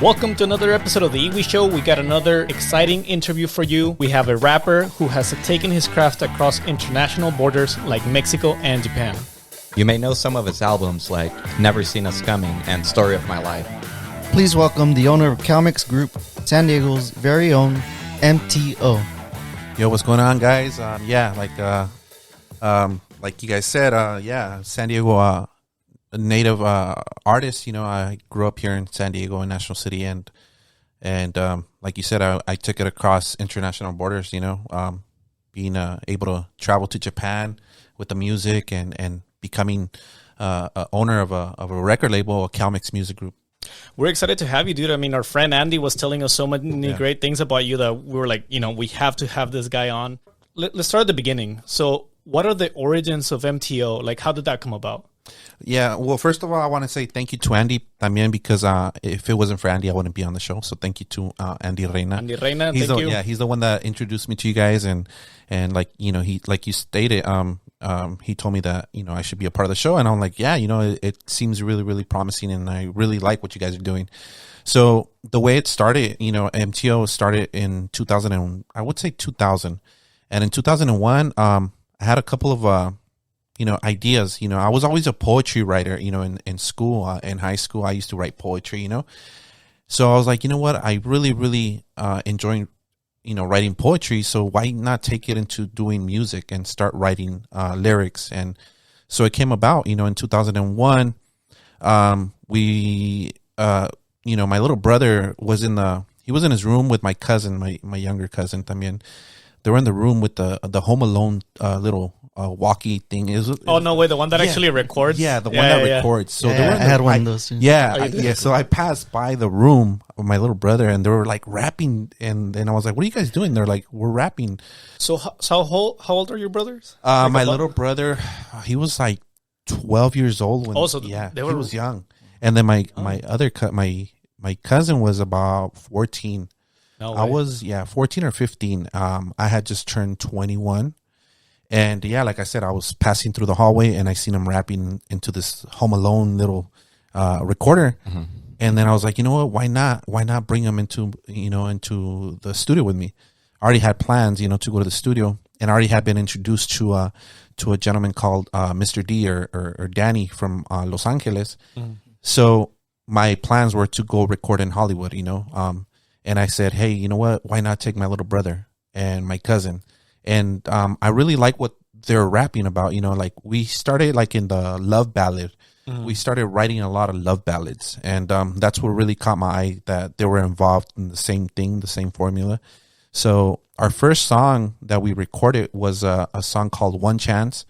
Welcome to another episode of The Iwi Show. We got another exciting interview for you. We have a rapper who has taken his craft across international borders like Mexico and Japan. You may know some of his albums like Never Seen Us Coming and Story of My Life. Please welcome the owner of CalMix Group, San Diego's very own MTO. Yo, what's going on, guys? Like you guys said, San Diego, a native artist. You know, I grew up here in San Diego, in National City, and like you said, I took it across international borders. You know, being able to travel to Japan with the music and becoming owner of a record label, a CalMix Music Group. We're excited to have you, dude. I mean, our friend Andy was telling us so many great things about you that we were like, you know, we have to have this guy on. Let's start at the beginning. So what are the origins of MTO? Like, how did that come about? Yeah, well, first of all, I want to say thank you to Andy también, because if it wasn't for Andy, I wouldn't be on the show. So thank you to Andy Reina. Andy Reina, thank you. Yeah, he's the one that introduced me to you guys, and like, you know, he, like you stated, he told me that, you know, I should be a part of the show, and I'm like, yeah, you know, it seems really, really promising, and I really like what you guys are doing. So the way it started, you know, MTO started in 2000, and I would say 2000, and in 2001, I had a couple of ideas. You know, I was always a poetry writer, you know, in school, in high school, I used to write poetry, you know. So I was like, you know what, I really, really enjoy, you know, writing poetry. So why not take it into doing music and start writing lyrics? And so it came about, you know, in 2001, you know, my little brother was he was in his room with my cousin, my younger cousin también. They were in the room with the Home Alone little walkie thing. Oh, no way. The one that actually records? Yeah, the one that records. So I had one of those. Yeah. So I passed by the room of my little brother, and they were like rapping. And then I was like, what are you guys doing? They're like, we're rapping. So how old are your brothers? My little brother, he was like 12 years old. He was young. And then my cousin was about 14. No way. I was 14 or 15. I had just turned 21, and like I said, I was passing through the hallway and I seen him rapping into this Home Alone little recorder, and then I was like, you know what? Why not bring him into the studio with me? I already had plans, you know, to go to the studio, and I already had been introduced to a gentleman called Mr. D or Danny from Los Angeles. So my plans were to go record in Hollywood, you know. And I said, hey, you know what? Why not take my little brother and my cousin? And I really like what they're rapping about. You know, like we started like in the love ballad. We started writing a lot of love ballads. And that's what really caught my eye, that they were involved in the same thing, the same formula. So our first song that we recorded was a song called One Chance.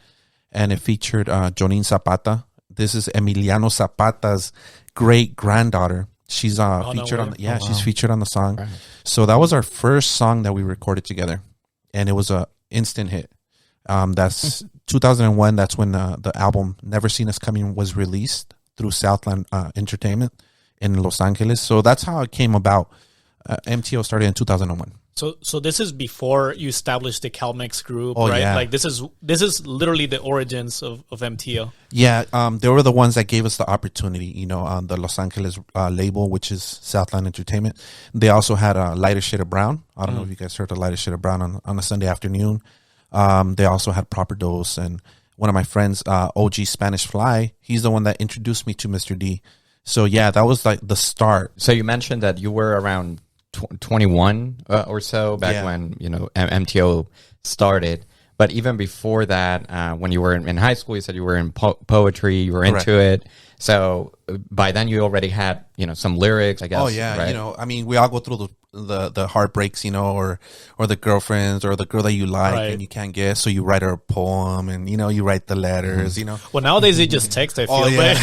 And it featured Jonine Zapata. This is Emiliano Zapata's great granddaughter. She's featured on she's featured on the song. Right. So that was our first song that we recorded together, and it was a instant hit. That's 2001. That's when the album Never Seen Us Coming was released through Southland Entertainment in Los Angeles. So that's how it came about. MTO started in 2001. So this is before you established the CalMix Group, right? Yeah. Like this is literally the origins of MTO. Yeah, they were the ones that gave us the opportunity, you know, on the Los Angeles label, which is Southland Entertainment. They also had a Lighter Shade of Brown. I don't know if you guys heard the Lighter Shade of Brown on a Sunday afternoon. They also had Proper Dose, and one of my friends, OG Spanish Fly, he's the one that introduced me to Mr. D. So yeah, that was like the start. So you mentioned that you were around 21 or so back when, you know, MTO started. But even before that, when you were in high school, you said you were in poetry, you were into it. So by then you already had, you know, some lyrics, I guess. Oh yeah, right? You know, I mean, we all go through the heartbreaks, you know, or the girlfriends or the girl that you like and you can't get, so you write her a poem, and you know, you write the letters, you know. Well, nowadays they just text, I feel, like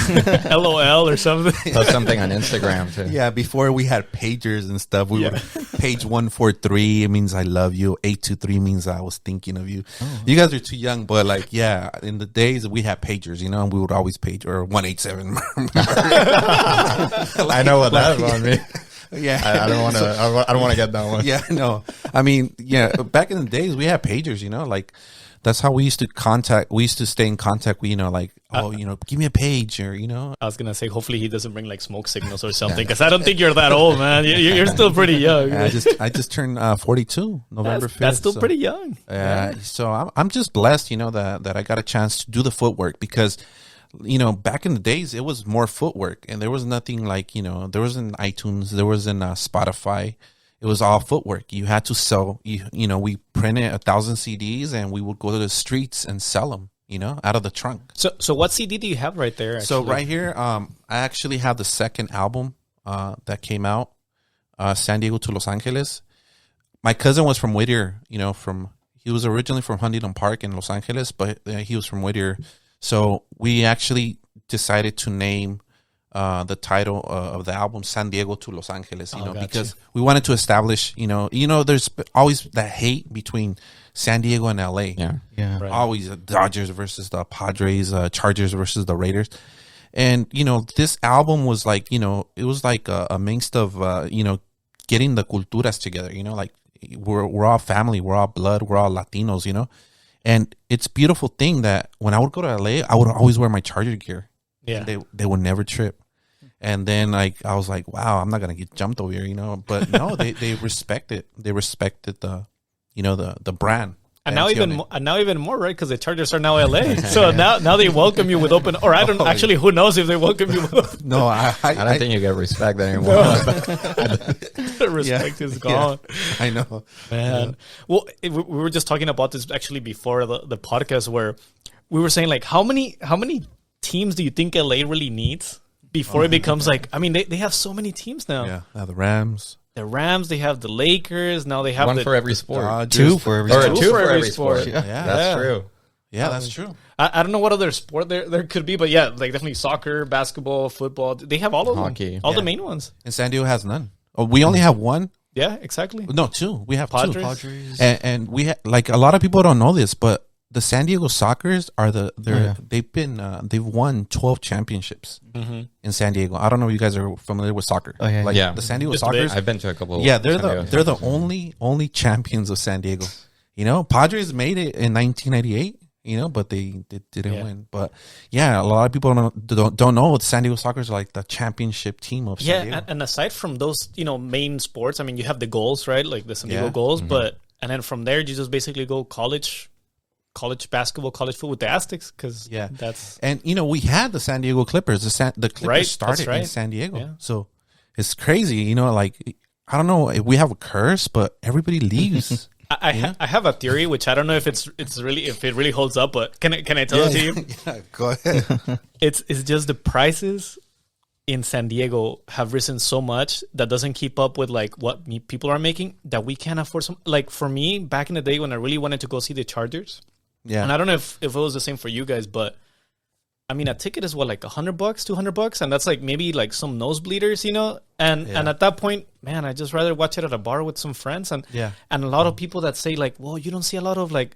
LOL or something. Post something on Instagram too. Yeah, before we had pagers and stuff, we would page 143, it means I love you. 823 means I was thinking of you. You guys are too young, but like, yeah, in the days we had pagers, you know, and we would always page, or 187. I know what that is on me. Yeah, I don't want to. I don't want to get that one. Yeah, no. I mean, yeah. Back in the days, we had pagers. You know, like that's how we used to stay in contact. We, give me a page or, I was gonna say, hopefully he doesn't bring like smoke signals or something, because I don't think you're that old, man. You're still pretty young. I just turned 42 November 5th. That's still pretty young. So I'm just blessed, that I got a chance to do the footwork, because back in the days, it was more footwork, and there was nothing like, there wasn't iTunes, there wasn't Spotify. It was all footwork. You had to sell, we printed 1,000 CDs and we would go to the streets and sell them, out of the trunk. So what CD do you have right there? Actually? So right here, I actually have the second album that came out, San Diego to Los Angeles. My cousin was from Whittier, he was originally from Huntington Park in Los Angeles, but he was from Whittier. So we actually decided to name the title of the album San Diego to Los Angeles, because we wanted to establish, there's always that hate between San Diego and LA. Yeah. Right. Always Dodgers versus the Padres, Chargers versus the Raiders. And, this album was like, it was like a mix of, getting the culturas together, like we're all family, we're all blood, we're all Latinos, And it's a beautiful thing that when I would go to LA, I would always wear my Charger gear. Yeah. They would never trip. And then I was like, wow, I'm not going to get jumped over here, But no, they respect it. They respected the brand. And now even more, right? Because the Chargers are now LA. So now they welcome you with open, or I don't actually, who knows if they welcome you with open. No, I don't think you get respect anymore. The respect is gone. Yeah, I know. Man. Yeah. Well, we were just talking about this actually before the podcast, where we were saying like, how many teams do you think LA really needs before it becomes like, I mean, they have so many teams now. Yeah, the Rams. The Rams, they have the Lakers. Now they have one for every sport. Dodgers. Two for every sport. Two for every sport. Yeah, That's true. Yeah, that's true. I don't know what other sport there could be, but yeah, like definitely soccer, basketball, football. They have all of Hockey. them. All the main ones. And San Diego has none. Oh, we only have one. Yeah, exactly. No, two. We have Padres. two. Padres. And we like a lot of people don't know this, but the San Diego Sockers are they've won 12 championships in San Diego. I don't know if you guys are familiar with soccer. Oh, yeah. Like Yeah. the San Diego Just a bit. Sockers. I've been to a couple. Yeah, they're San the Diego only champions of San Diego. Padres made it in 1998. But they didn't win. But yeah, a lot of people don't know San Diego Sockers are like the championship team of San Diego. And aside from those, main sports, I mean, you have the goals, right? Like the San Diego goals, and then from there, you just basically go college basketball, college football with the Aztecs, because that's... And, we had the San Diego Clippers. The Clippers started in San Diego. Yeah. So it's crazy, like, I don't know if we have a curse, but everybody leaves. I have a theory, which I don't know if it really holds up, but can I tell it to you? Yeah, go ahead. It's just the prices in San Diego have risen so much that doesn't keep up with like what people are making, that we can't afford some. Like for me, back in the day when I really wanted to go see the Chargers, and I don't know if it was the same for you guys, but I mean, a ticket is what, like $100, $200, and that's like maybe like some nosebleeders, And at that point, man, I just rather watch it at a bar with some friends. And a lot of people that say like, well, you don't see a lot of like,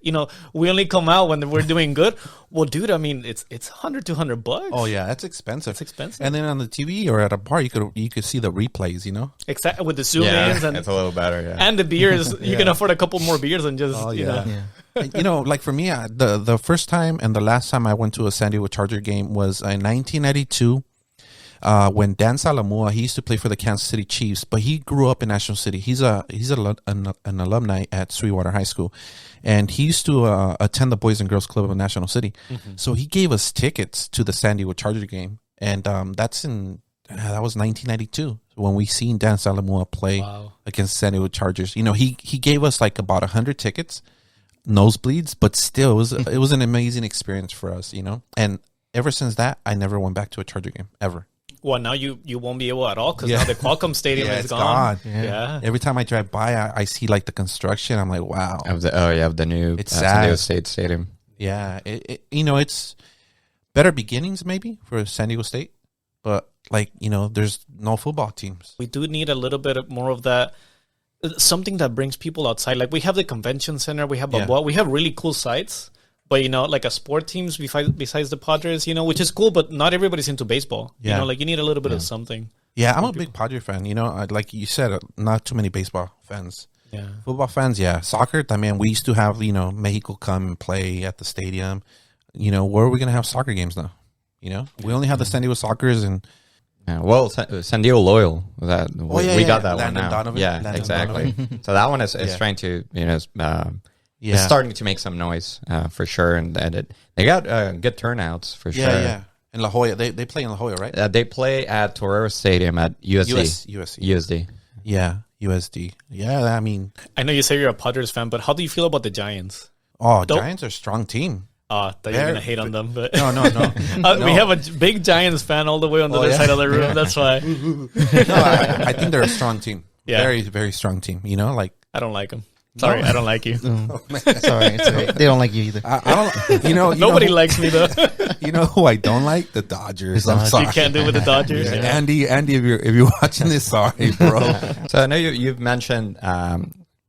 we only come out when we're doing good. Well, dude, I mean, it's $100, $200. Oh yeah, that's expensive. It's expensive. And then on the TV or at a bar, you could see the replays. Exactly, with the zoom ins, and it's a little better. Yeah, and the beers. You can afford a couple more beers and just like for me, the first time and the last time I went to a San Diego Charger game was in 1992. When Dan Salamua, he used to play for the Kansas City Chiefs, but he grew up in National City. He's an alumni at Sweetwater High School, and he used to attend the Boys and Girls Club of National City. So he gave us tickets to the San Diego Charger game, and that was 1992 when we seen Dan Salamua play against San Diego Chargers. He gave us like about 100 tickets, nosebleeds, but still it was an amazing experience for us. And ever since that, I never went back to a Charger game ever. Well, now you won't be able at all, because now the Qualcomm Stadium is gone. Yeah. Every time I drive by, I see like the construction. I'm like, wow. Of the new San Diego State Stadium. Yeah, it's better beginnings maybe for San Diego State, but like there's no football teams. We do need a little bit more of that, something that brings people outside. Like we have the convention center, we have we have really cool sites. But, like a sport teams besides the Padres, which is cool, but not everybody's into baseball. Yeah. Like you need a little bit of something. Yeah, I'm a big Padre fan. Like you said, not too many baseball fans. Yeah. Football fans, yeah. Soccer, I mean, we used to have, Mexico come and play at the stadium. Where are we going to have soccer games now? We only have the San Diego Soccers and... Yeah, well, San Diego Loyal. We got that Landon one now. Donovan. Yeah, Landon exactly. Donovan. So that one is trying to, it's starting to make some noise for sure. And they got good turnouts for sure. Yeah. In La Jolla, they play in La Jolla, right? They play at Torero Stadium at USD. Yeah, USD. Yeah, I mean... I know you say you're a Padres fan, but how do you feel about the Giants? Oh, Giants are a strong team. Thought you were going to hate on them, but... No. We have a big Giants fan all the way on the other side of the room, that's why. No, I think they're a strong team. Yeah. Very, very strong team, I don't like them. Sorry, I don't like you. Sorry, it's okay. They don't like you either. I don't... Nobody likes me, though. You know who I don't like? The Dodgers. I'm sorry. You can't do with the Dodgers. Yeah. Andy, if you're watching this, sorry, bro. So I know you've mentioned...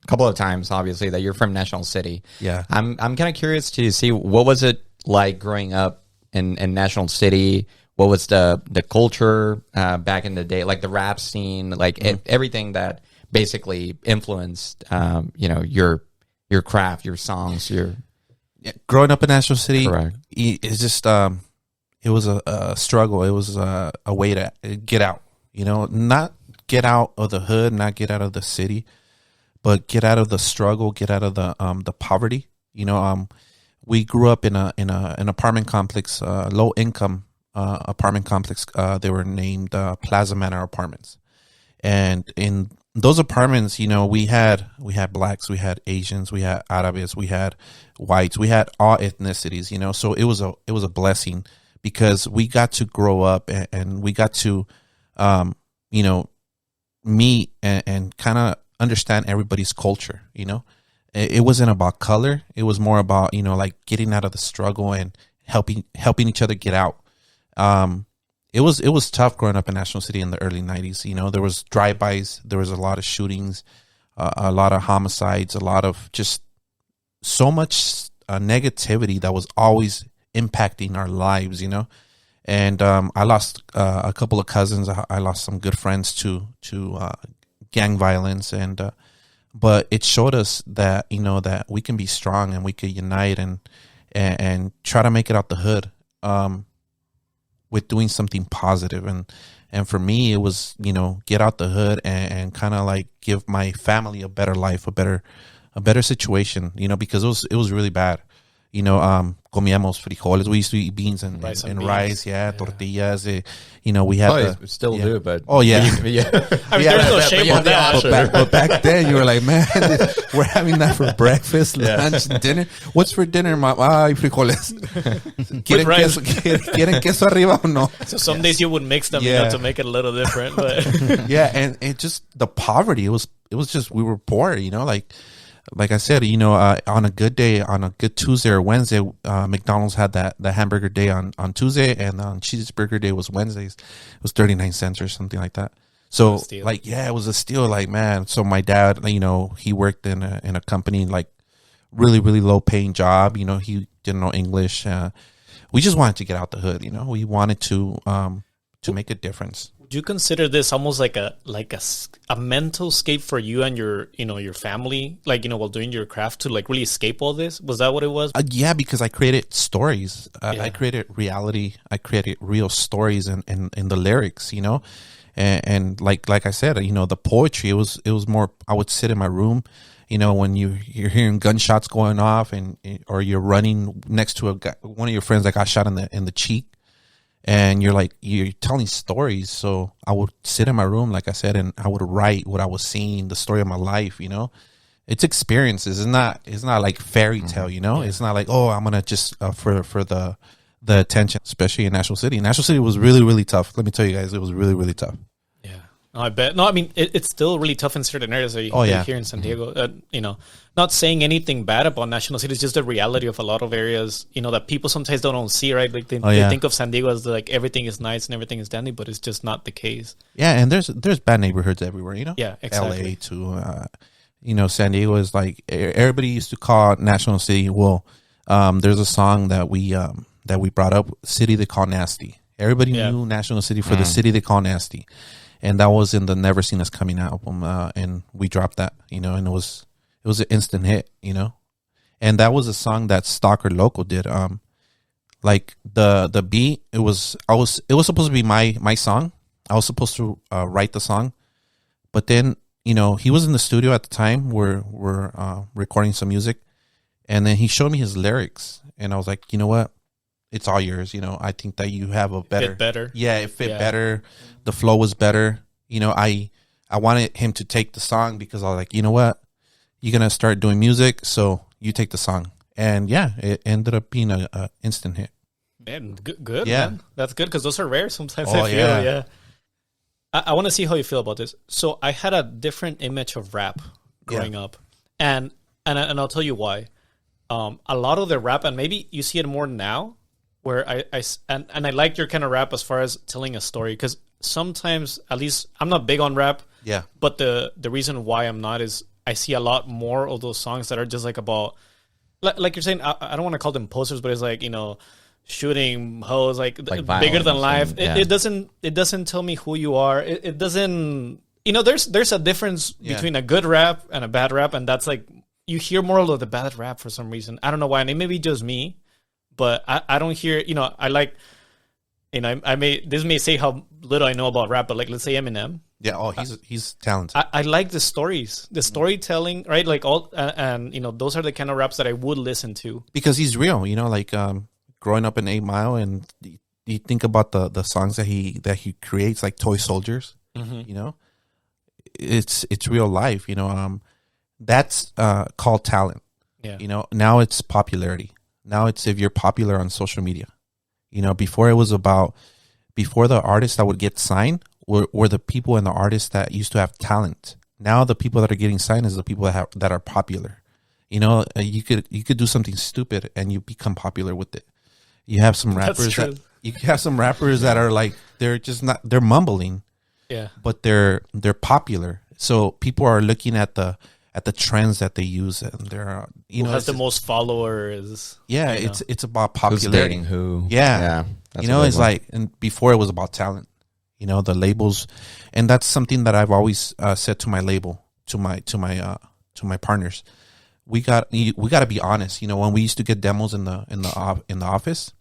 couple of times, obviously, that you're from National City. Yeah. I'm kind of curious to see what was it like growing up in National City. What was the culture back in the day, like the rap scene, like everything that basically influenced your craft, your songs, growing up in National City. Correct. It's just it was a struggle. It was a way to get out. Not get out of the hood, not get out of the city, but get out of the struggle, get out of the poverty. We grew up in an apartment complex, low income apartment complex. They were named Plaza Manor Apartments, and in those apartments, we had blacks, we had Asians, we had Arabs, we had whites, we had all ethnicities. So it was a blessing because we got to grow up and we got to meet and kind of understand everybody's culture. It wasn't about color. It was more about, like getting out of the struggle and helping each other get out. It was tough growing up in National City in the early 90s. There was drive-bys, there was a lot of shootings, a lot of homicides, a lot of just so much negativity that was always impacting our lives, And I lost a couple of cousins. I lost some good friends to gang violence, and but it showed us that that we can be strong and we could unite and try to make it out the hood with doing something positive. And for me, it was get out the hood and kind of like give my family a better life, a better situation, because it was really bad. Comíamos frijoles. We used to eat beans and rice, tortillas. We had still do, but I mean, there's no shame on that. But back then, you were like, man, we're having that for breakfast, lunch, dinner. What's for dinner, mom? Frijoles. ¿Quieren queso arriba o no? So some days you would mix them, to make it a little different. But yeah, and it just the poverty. It was just we were poor, Like I said, on a good day, on a good Tuesday or Wednesday, McDonald's had the hamburger day on Tuesday, and on cheeseburger day was Wednesdays. It was 39 cents or something like that. So it was a steal. Like, man, so my dad, he worked in a company, like really, really low paying job. He didn't know English. We just wanted to get out the hood. We wanted to make a difference. Do you consider this almost like a mental escape for you and your family, while doing your craft, to like really escape all this? Was that what it was? Yeah, because I created stories. I created reality. I created real stories in the lyrics, and like I said, the poetry, it was more, I would sit in my room, when you're hearing gunshots going off or you're running next to one of your friends that got shot in the cheek. And you're telling stories. So I would sit in my room, like I said, and I would write what I was seeing, the story of my life, It's experiences. It's not like fairy tale, It's not like, oh, I'm going to just, for the attention, especially in National City. National City was really, really tough. Let me tell you guys, it was really, really tough. Yeah. No, I bet. No, I mean, it's still really tough in certain areas. Here in San Diego, not saying anything bad about National City. It's just the reality of a lot of areas, that people sometimes don't see, right? Like they think of San Diego as like everything is nice and everything is dandy, but it's just not the case. Yeah, and there's bad neighborhoods everywhere, Yeah, exactly. LA too. San Diego is like, everybody used to call National City. Well, there's a song that we brought up, City They Call Nasty. Everybody knew National City for the city they call nasty. and that was in the Never Seen Us Coming album, and we dropped that, and it was an instant hit, and that was a song that Stalker Loco did. Like the beat, it was supposed to be my song. I was supposed to write the song, but then he was in the studio at the time. We're recording some music, and then he showed me his lyrics, and I was like, you know what, it's all yours. I think that you have a better, fit better. Yeah, it fit better. The flow was better. I wanted him to take the song because I was like, you know what, you're gonna start doing music, so you take the song. And yeah, it ended up being a instant hit. Man, good. Yeah, man. That's good because those are rare. Sometimes Oh, I feel. yeah. Yeah. I want to see how you feel about this. So I had a different image of rap growing up, and I'll tell you why. A lot of the rap, and maybe you see it more now, where I like your kind of rap as far as telling a story, because sometimes, at least I'm not big on rap. Yeah. But the reason why I'm not is I see a lot more of those songs that are just like about, like you're saying, I don't want to call them posters, but it's like, shooting hoes, like bigger than life. It doesn't tell me who you are. It doesn't, there's a difference between a good rap and a bad rap. And that's like, you hear more of the bad rap for some reason. I don't know why. And it may be just me, but I don't hear, I like, this may say how little I know about rap, but like, let's say Eminem. Yeah. Oh, he's talented. I like the stories, the storytelling, right? Like and those are the kind of raps that I would listen to because he's real. Like growing up in 8 Mile, and you think about the songs that he creates, like Toy Soldiers. Mm-hmm. It's real life. That's called talent. Yeah. Now it's popularity. Now it's if you're popular on social media. Before it was about, before the artists that would get signed were the people and the artists that used to have talent. Now the people that are getting signed is the people that are popular. You could do something stupid and you become popular with it. You have some rappers that are like, they're just not, they're mumbling. Yeah. But they're popular. So people are looking at the trends that they use, and they're who has the most followers. Yeah, it's about popularity. Who's dating who? Yeah. It's like, and before it was about talent. The labels, and that's something that I've always said to my label, to my partners. We got to be honest. When we used to get demos in the office,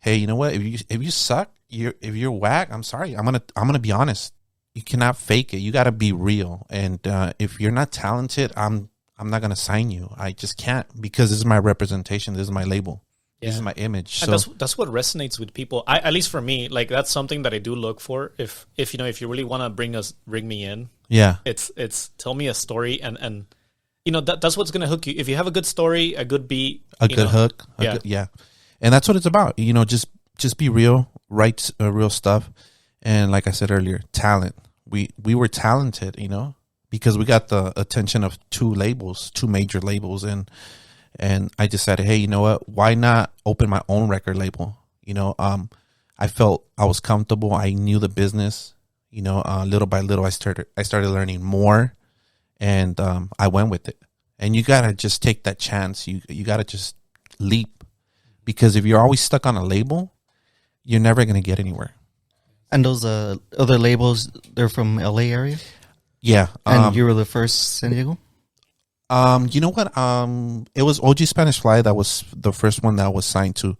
hey, you know what? If you suck, if you're whack, I'm sorry. I'm gonna be honest. You cannot fake it. You got to be real. And if you're not talented, I'm not gonna sign you. I just can't, because this is my representation. This is my label. Yeah. This is my image. And that's what resonates with people. At least for me, like that's something that I do look for. If you really want to bring me in, yeah, it's tell me a story, and that's what's gonna hook you. If you have a good story, a good beat, a good hook, yeah, and that's what it's about. Just be real, write real stuff, and like I said earlier, talent. We were talented, because we got the attention of two major labels, and I decided, hey, you know what? Why not open my own record label? I felt I was comfortable. I knew the business. Little by little, I started learning more, and I went with it. And you gotta just take that chance. You gotta just leap, because if you're always stuck on a label, you're never gonna get anywhere. And those other labels, they're from LA area? Yeah. And you were the first San Diego? You know what? It was OG Spanish Fly that was the first one that was signed to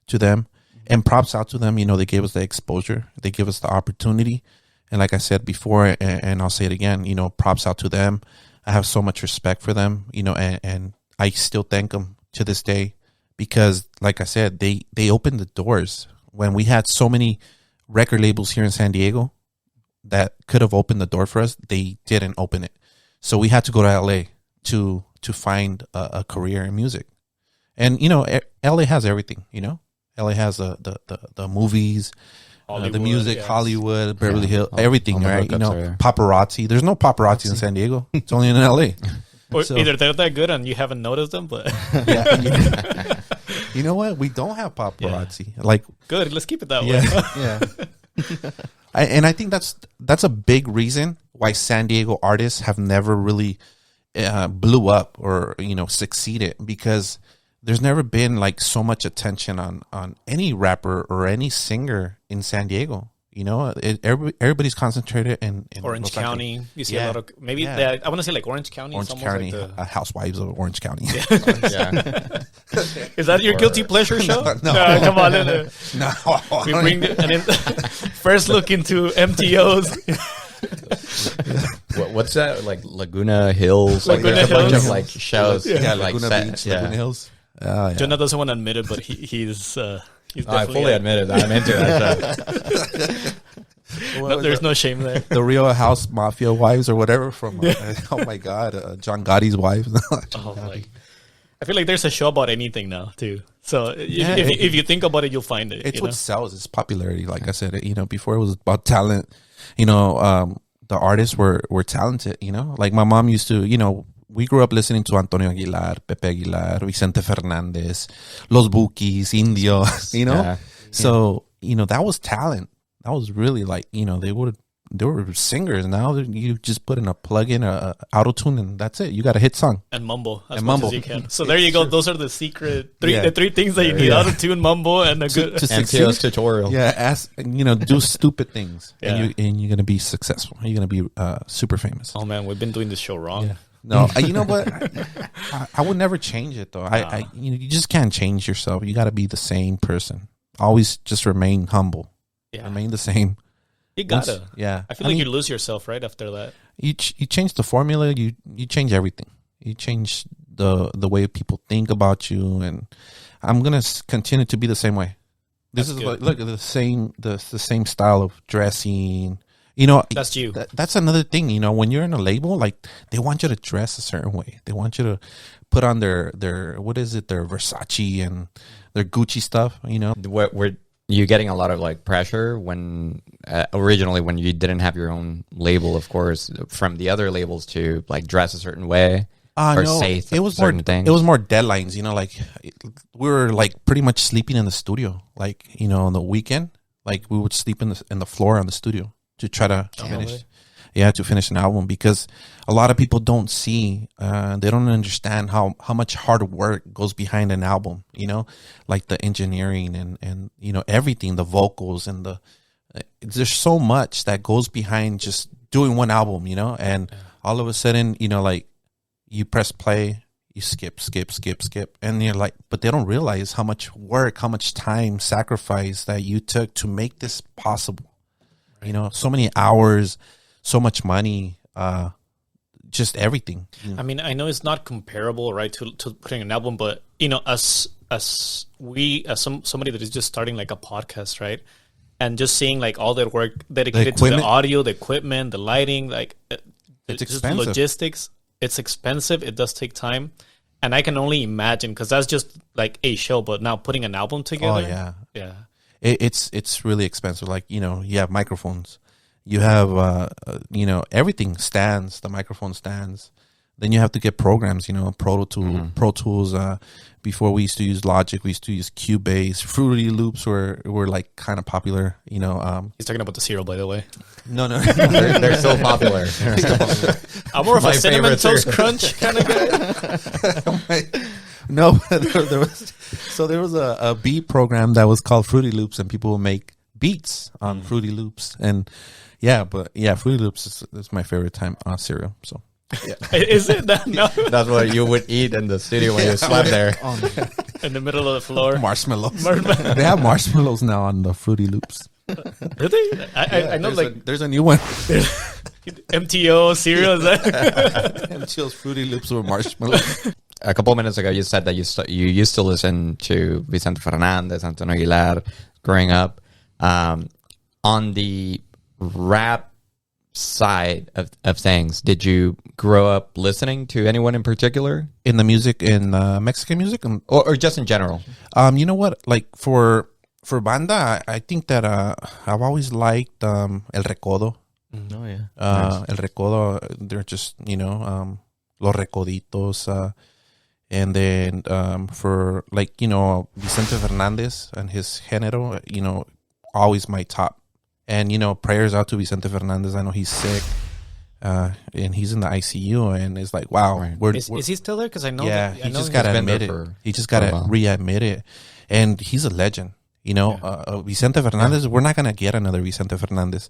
them. And props out to them. They gave us the exposure. They gave us the opportunity. And like I said before, and I'll say it again, props out to them. I have so much respect for them, and I still thank them to this day, because like I said, they opened the doors when we had so many record labels here in San Diego that could have opened the door for us. They didn't open it. So we had to go to LA to find a career in music. And LA has everything. LA has the movies, the music, yes. Hollywood, Beverly Hills, everything, right? Paparazzi. There's no paparazzi in San Diego. It's only in LA. Or either they're that good and you haven't noticed them, but you know what? We don't have paparazzi. Yeah. Like, good. Let's keep it that way. Yeah. And I think that's a big reason why San Diego artists have never really blew up or succeeded, because there's never been like so much attention on any rapper or any singer in San Diego. You know, everybody's concentrated in Orange Los Angeles. County. You see Yeah. a lot of maybe Yeah. I want to say like Orange County. Orange it's almost County, like Housewives of Orange County. Yeah. is that your guilty pleasure show? No. Come on. No, We bring first look into MTOs. What's that? Like Laguna Hills? Laguna Like, there's a bunch Hills. of like shows. yeah, like Laguna set- Beach, yeah. Laguna Hills. Yeah. Jonah doesn't want to admit it, but he's I definitely fully admit it. I'm into that. No, there's no shame there. The Real House Mafia wives or whatever from oh my god, John Gotti's wife. Oh my. I feel like there's a show about anything now too. So Yeah, if you think about it, you'll find it. It's you what know? sells. It's popularity. Like I said, before it was about talent. The artists were talented. Like my mom used to. We grew up listening to Antonio Aguilar, Pepe Aguilar, Vicente Fernandez, Los Bukis, Indio. Yeah. So that was talent. That was really like they were singers. Now you just put in a plug-in, a auto-tune, and that's it. You got a hit song. And mumble as And much mumble. as you can. So there you go. Those are the secret Yeah. the three things that you need: auto tune, mumble, and a good. To MTO's succeed. tutorial. Yeah, do stupid things, Yeah. and you're gonna be successful. You're gonna be super famous. Oh man, we've been doing this show wrong. Yeah. No, you know what? I would never change it though. You just can't change yourself. You got to be the same person. Always just remain humble. Yeah. Remain the same. You gotta. Yeah. I feel like you lose yourself right after that. You change the formula. You change everything. You change the way people think about you, and I'm gonna continue to be the same way. This That's is good. like, look, the same style of dressing. That's you. That's another thing. When you're in a label, like they want you to dress a certain way. They want you to put on their what is it? Their Versace and their Gucci stuff. Were you getting a lot of like pressure when originally when you didn't have your own label, of course, from the other labels to like dress a certain way or No, say it was certain more things? It was more deadlines. Like we were like pretty much sleeping in the studio. Like on the weekend, like we would sleep in the floor on the studio to try to finish. really? Yeah, to finish an album, because a lot of people don't see, they don't understand how much hard work goes behind an album. Like the engineering and everything, the vocals and there's so much that goes behind just doing one album. And all of a sudden, like you press play, you skip, and you're like, but they don't realize how much work, how much time, sacrifice that you took to make this possible. So many hours, so much money, just everything. I mean, I know it's not comparable, right, to putting an album, but as somebody that is just starting like a podcast, right, and just seeing like all their work dedicated to the audio, the equipment, the lighting, like It's just expensive. logistics. It's expensive. It does take time, and I can only imagine because that's just like a show, but now putting an album together. Oh, yeah. It's really expensive. Like, you have microphones, you have, everything, stands, the microphone stands. Then you have to get programs, Pro Tools. Before we used to use Logic, we used to use Cubase. Fruity Loops were like kind of popular, He's talking about the cereal, by the way. No. they're still popular. I'm more of My a cinnamon favorite toast crunch kind of guy. No, there was a beat program that was called Fruity Loops, and people would make beats on Fruity Loops. And Fruity Loops is my favorite time cereal. So Is it that? No. That's what you would eat in the studio when you slept there. In the middle of the floor. marshmallows. They have marshmallows now on the Fruity Loops. Really? I know, there's a new one. MTO cereal. Is that? MTO's Fruity Loops with marshmallows. A couple of minutes ago, you said that you used to listen to Vicente Fernandez, Antonio Aguilar growing up. On the rap side of things, did you grow up listening to anyone in particular? In the music, in Mexican music? Or just in general? You know what? Like for banda, I think that I've always liked El Recodo. Oh, yeah. El Recodo, they're just, Los Recoditos. And then for like, Vicente Fernandez and his género, always my top. And, prayers out to Vicente Fernandez. I know he's sick. And he's in the ICU, and it's like, wow. Right. Is he still there? Because I know. Yeah, that, he just got to admit it. He just got to readmit it. And he's a legend. Vicente Fernandez, we're not going to get another Vicente Fernandez.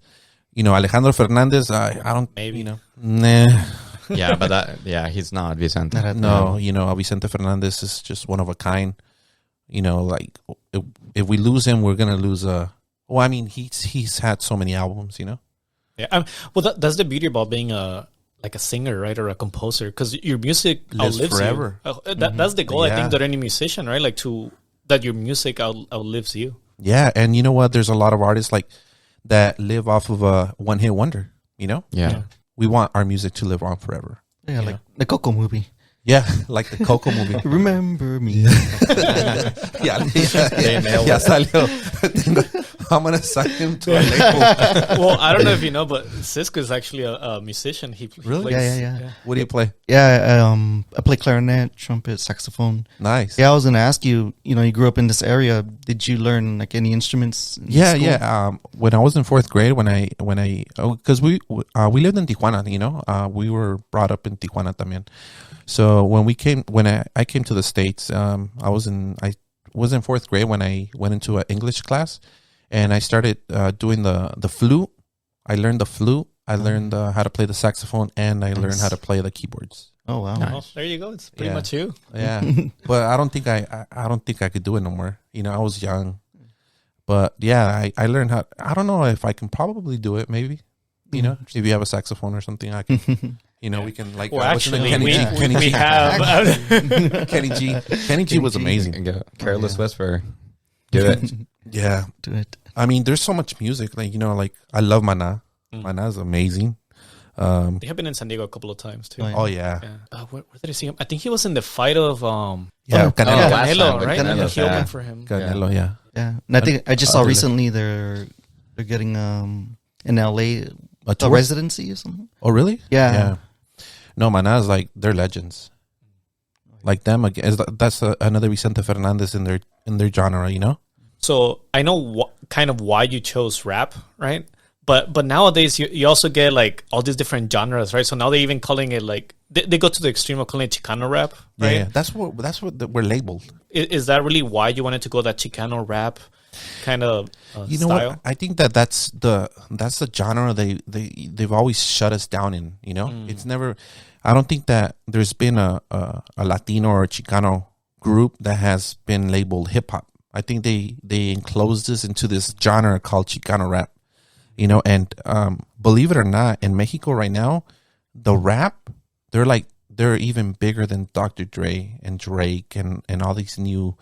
Alejandro Fernandez, I don't, Maybe. Nah. Yeah, but he's not Vicente. No, Vicente Fernandez is just one of a kind. Like if we lose him, we're going to lose he's had so many albums, Yeah. Well, that's the beauty about being a singer, right, or a composer, because your music lives outlives forever. you. That's the goal, I Yeah. think, that any musician, right, that your music outlives you. Yeah, and you know what? There's a lot of artists like that live off of a one-hit wonder. Yeah. We want our music to live on forever. Yeah, like the Coco movie. Yeah, like the Coco movie. Remember me. Ya salió. I'm gonna sign him to a label. Well, I don't know if you know, but Cisco is actually a musician. He Really? plays, Yeah. What do you play? Yeah, I play clarinet, trumpet, saxophone. Nice. Yeah, I was gonna ask you. You grew up in this area. Did you learn like any instruments? In Yeah, school? yeah. When I was in fourth grade, because we lived in Tijuana, we were brought up in Tijuana también. So when I came to the States, I was in fourth grade when I went into an English class, and I started doing the flute. I learned the flute. I learned how to play the saxophone, and I learned how to play the keyboards. Oh wow. Well, there you go. It's pretty much you. Yeah, but I don't think I could do it no more. I was young, but yeah, I learned how. I don't know if I can probably do it. Maybe, if you have a saxophone or something, I can. We can like. Well, what's the name? actually, we have. Kenny G. Kenny G was amazing. Careless Whisper. Do it. Yeah, Do it. I mean, there's so much music. Like like I love Mana. Mana is amazing. They have been in San Diego a couple of times too. Oh, Yeah. Where did I see him? I think he was in the fight of Canelo. Canelo, with right? Canelo, He yeah. opened for him. Canelo, yeah. Yeah, and I think I just saw recently they're getting in LA a tour? residency or something. Oh, really? Yeah. No, Mana is like they're legends. Like them again. That's another Vicente Fernandez in their genre. So I know kind of why you chose rap, right? But nowadays you also get like all these different genres, right? So now they're even calling it like they go to the extreme of calling it Chicano rap, right? Yeah, that's what we're labeled. Is that really why you wanted to go that Chicano rap kind of You know style? what? I think that's the genre they've always shut us down in. It's never. I don't think that there's been a Latino or Chicano group that has been labeled hip hop. I think they enclosed us into this genre called Chicano rap. And believe it or not, in Mexico right now, the rap they're even bigger than Dr. Dre and Drake and all these new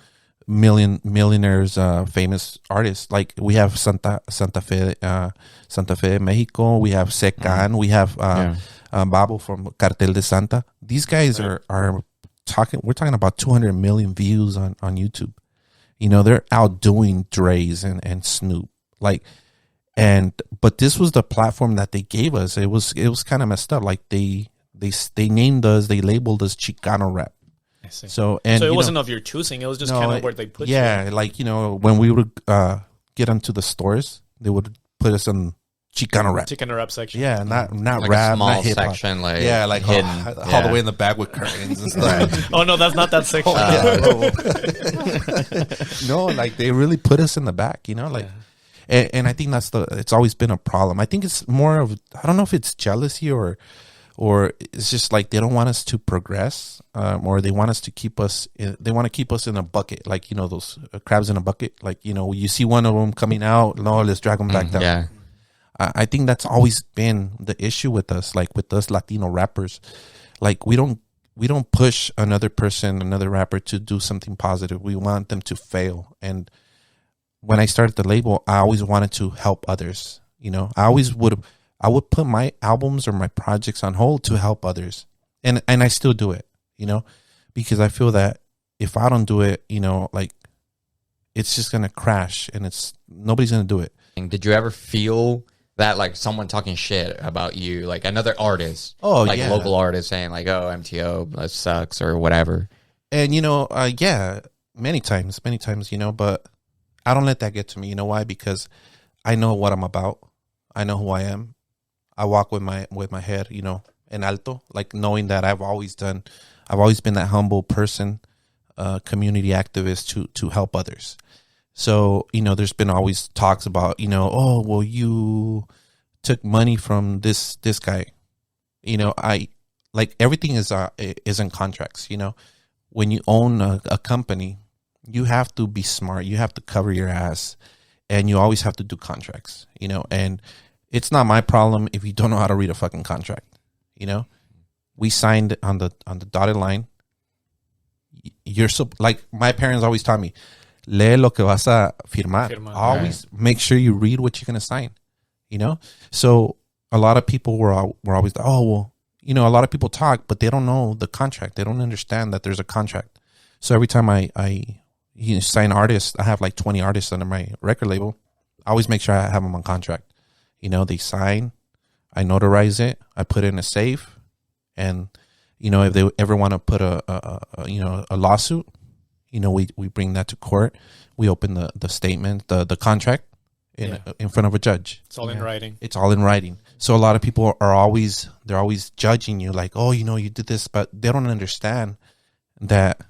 millionaires, famous artists. Like we have Santa Fe, Mexico. We have Secan. We have Babo from Cartel de Santa. These guys are talking. We're talking about 200 million views on YouTube. They're outdoing Dre's and Snoop. But this was the platform that they gave us. It was kind of messed up. Like they named us, they labeled us Chicano rap. I see. So it wasn't of your choosing. It was just kind of where they put you. Yeah, like when we would get onto the stores, they would put us in Chicano rap. Chicano rap section. Yeah, not Like rap, a small not hip hop. section, like hidden, hidden. all the way in the back with curtains and stuff. Oh no, that's not that section. No, like they really put us in the back. And I think it's always been a problem. I think it's more of, I don't know if it's jealousy or it's just like they don't want us to progress, or they want us to keep us in a bucket, like those crabs in a bucket. Like you see one of them coming out, no, let's drag them back down. Yeah. I think that's always been the issue with us, like with us Latino rappers. Like we don't push another rapper to do something positive. We want them to fail. And when I started the label, I always wanted to help others. I would put my albums or my projects on hold to help others. And I still do it, because I feel that if I don't do it, it's just going to crash and nobody's going to do it. Did you ever feel that like someone talking shit about you, like another artist, local artist saying like, "Oh, MTO, that sucks" or whatever? And many times, but I don't let that get to me. You know why? Because I know what I'm about. I know who I am. I walk with my head, en alto, like knowing that I've always been that humble person, community activist to help others. So, there's been always talks about, oh, well, you took money from this guy. I like everything is in contracts. When you own a company, you have to be smart. You have to cover your ass, and you always have to do contracts. And it's not my problem if you don't know how to read a fucking contract. We signed on the dotted line. You're so like my parents always taught me, lee lo que vas a firmar. Always make sure you read what you're gonna sign. So a lot of people were always, oh well, a lot of people talk, but they don't know the contract. They don't understand that there's a contract. So every time I sign artists, I have like 20 artists under my record label. I always make sure I have them on contract. They sign, I notarize it, I put it in a safe, and if they ever want to put a lawsuit, we bring that to court. We open the statement, the contract in front of a judge. It's all in writing. It's all in writing. So a lot of people are always judging you like, oh, you did this, but they don't understand that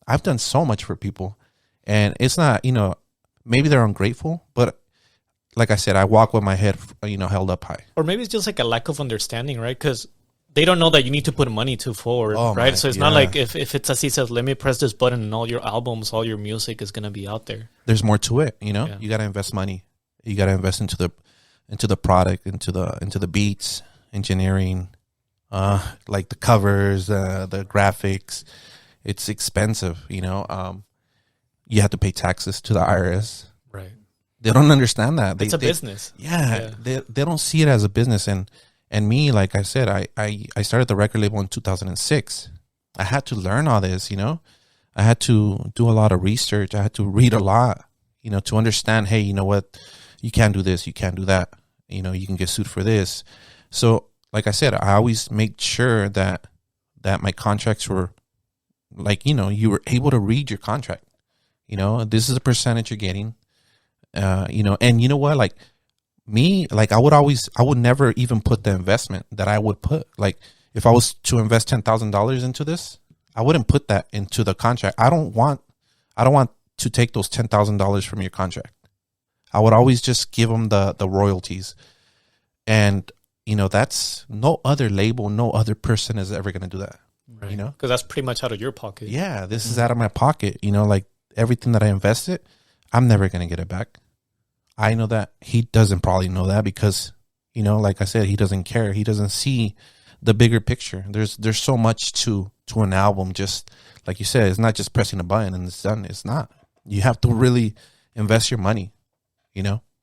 I've done so much for people, and it's not, maybe they're ungrateful, but like I said, I walk with my head, held up high. Or maybe it's just like a lack of understanding, right? Because they don't know that you need to put money to forward, right? So it's not like if it's as he says, let me press this button and all your albums, all your music is going to be out there. There's more to it, You got to invest money. You got to invest into the product, into the beats, engineering, like the covers, the graphics. It's expensive, You have to pay taxes to the IRS. Right. They don't understand that. It's a business. Yeah. They don't see it as a business. And me, like I said, I started the record label in 2006. I had to learn all this, I had to do a lot of research. I had to read a lot, to understand, hey, you know what? You can't do this. You can't do that. You can get sued for this. So, like I said, I always made sure that my contracts were like, you were able to read your contract. This is a percentage you're getting, and you know what? Like me, like I would never even put the investment that I would put. Like if I was to invest $10,000 into this, I wouldn't put that into the contract. I don't want to take those $10,000 from your contract. I would always just give them the royalties. And, that's no other label, no other person is ever going to do that. Right. Because that's pretty much out of your pocket. Yeah, this is out of my pocket. Like everything that I invested, I'm never going to get it back. I know that. He doesn't probably know that because, like I said, he doesn't care. He doesn't see the bigger picture. There's so much to an album. Just like you said, it's not just pressing a button and it's done. It's not. You have to really invest your money,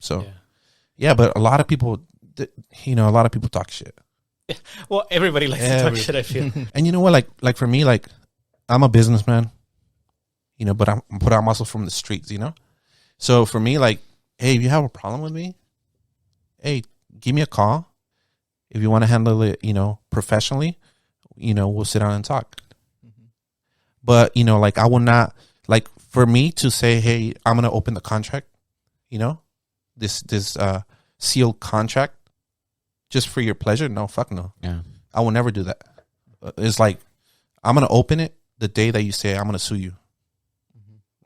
So, yeah, but a lot of people, talk shit. Well, everybody likes to talk shit, I feel. And you know what? Like for me, like I'm a businessman, but I'm also from the streets, So for me, like, hey, if you have a problem with me, hey, give me a call. If you want to handle it, professionally, we'll sit down and talk. Mm-hmm. But, like I will not, like for me to say, hey, I'm going to open the contract, this sealed contract just for your pleasure. No, fuck no. Yeah. I will never do that. It's like, I'm going to open it the day that you say, I'm going to sue you.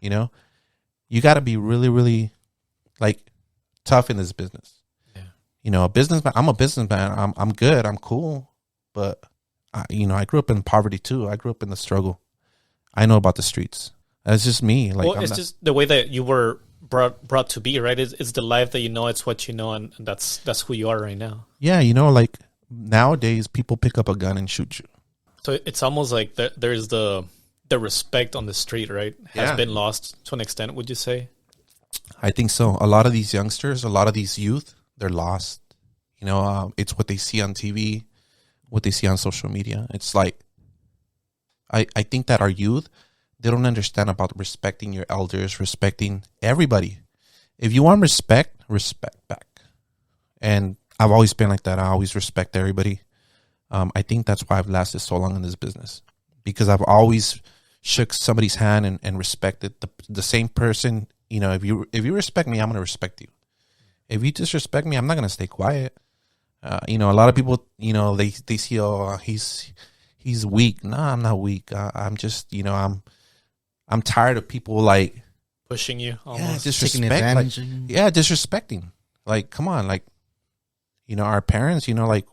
Mm-hmm. You got to be really, really like tough in this business. Yeah. A businessman, I'm a businessman. I'm good. I'm cool. But I grew up in poverty too. I grew up in the struggle. I know about the streets. That's just me. Like, it's just the way that you were brought to be, right? It's the life that you know, it's what you know, and that's who you are right now. Yeah, like nowadays people pick up a gun and shoot you. So it's almost like there's the respect on the street, right? Has been lost to an extent, would you say? I think so. A lot of these youngsters, a lot of these youth, they're lost. It's what they see on TV, what they see on social media. It's like, I think that our youth, they don't understand about respecting your elders, respecting everybody. If you want respect back. And I've always been like that. I always respect everybody. I think that's why I've lasted so long in this business, because I've always shook somebody's hand and respected the same person. If you respect me, I'm going to respect you. If you disrespect me, I'm not going to stay quiet. A lot of people, they see, oh, he's weak. No, I'm not weak. I'm just, I'm tired of people like pushing you Yeah, almost. Taking disrespect. advantage. Disrespecting. Like, come on, like, our parents, like,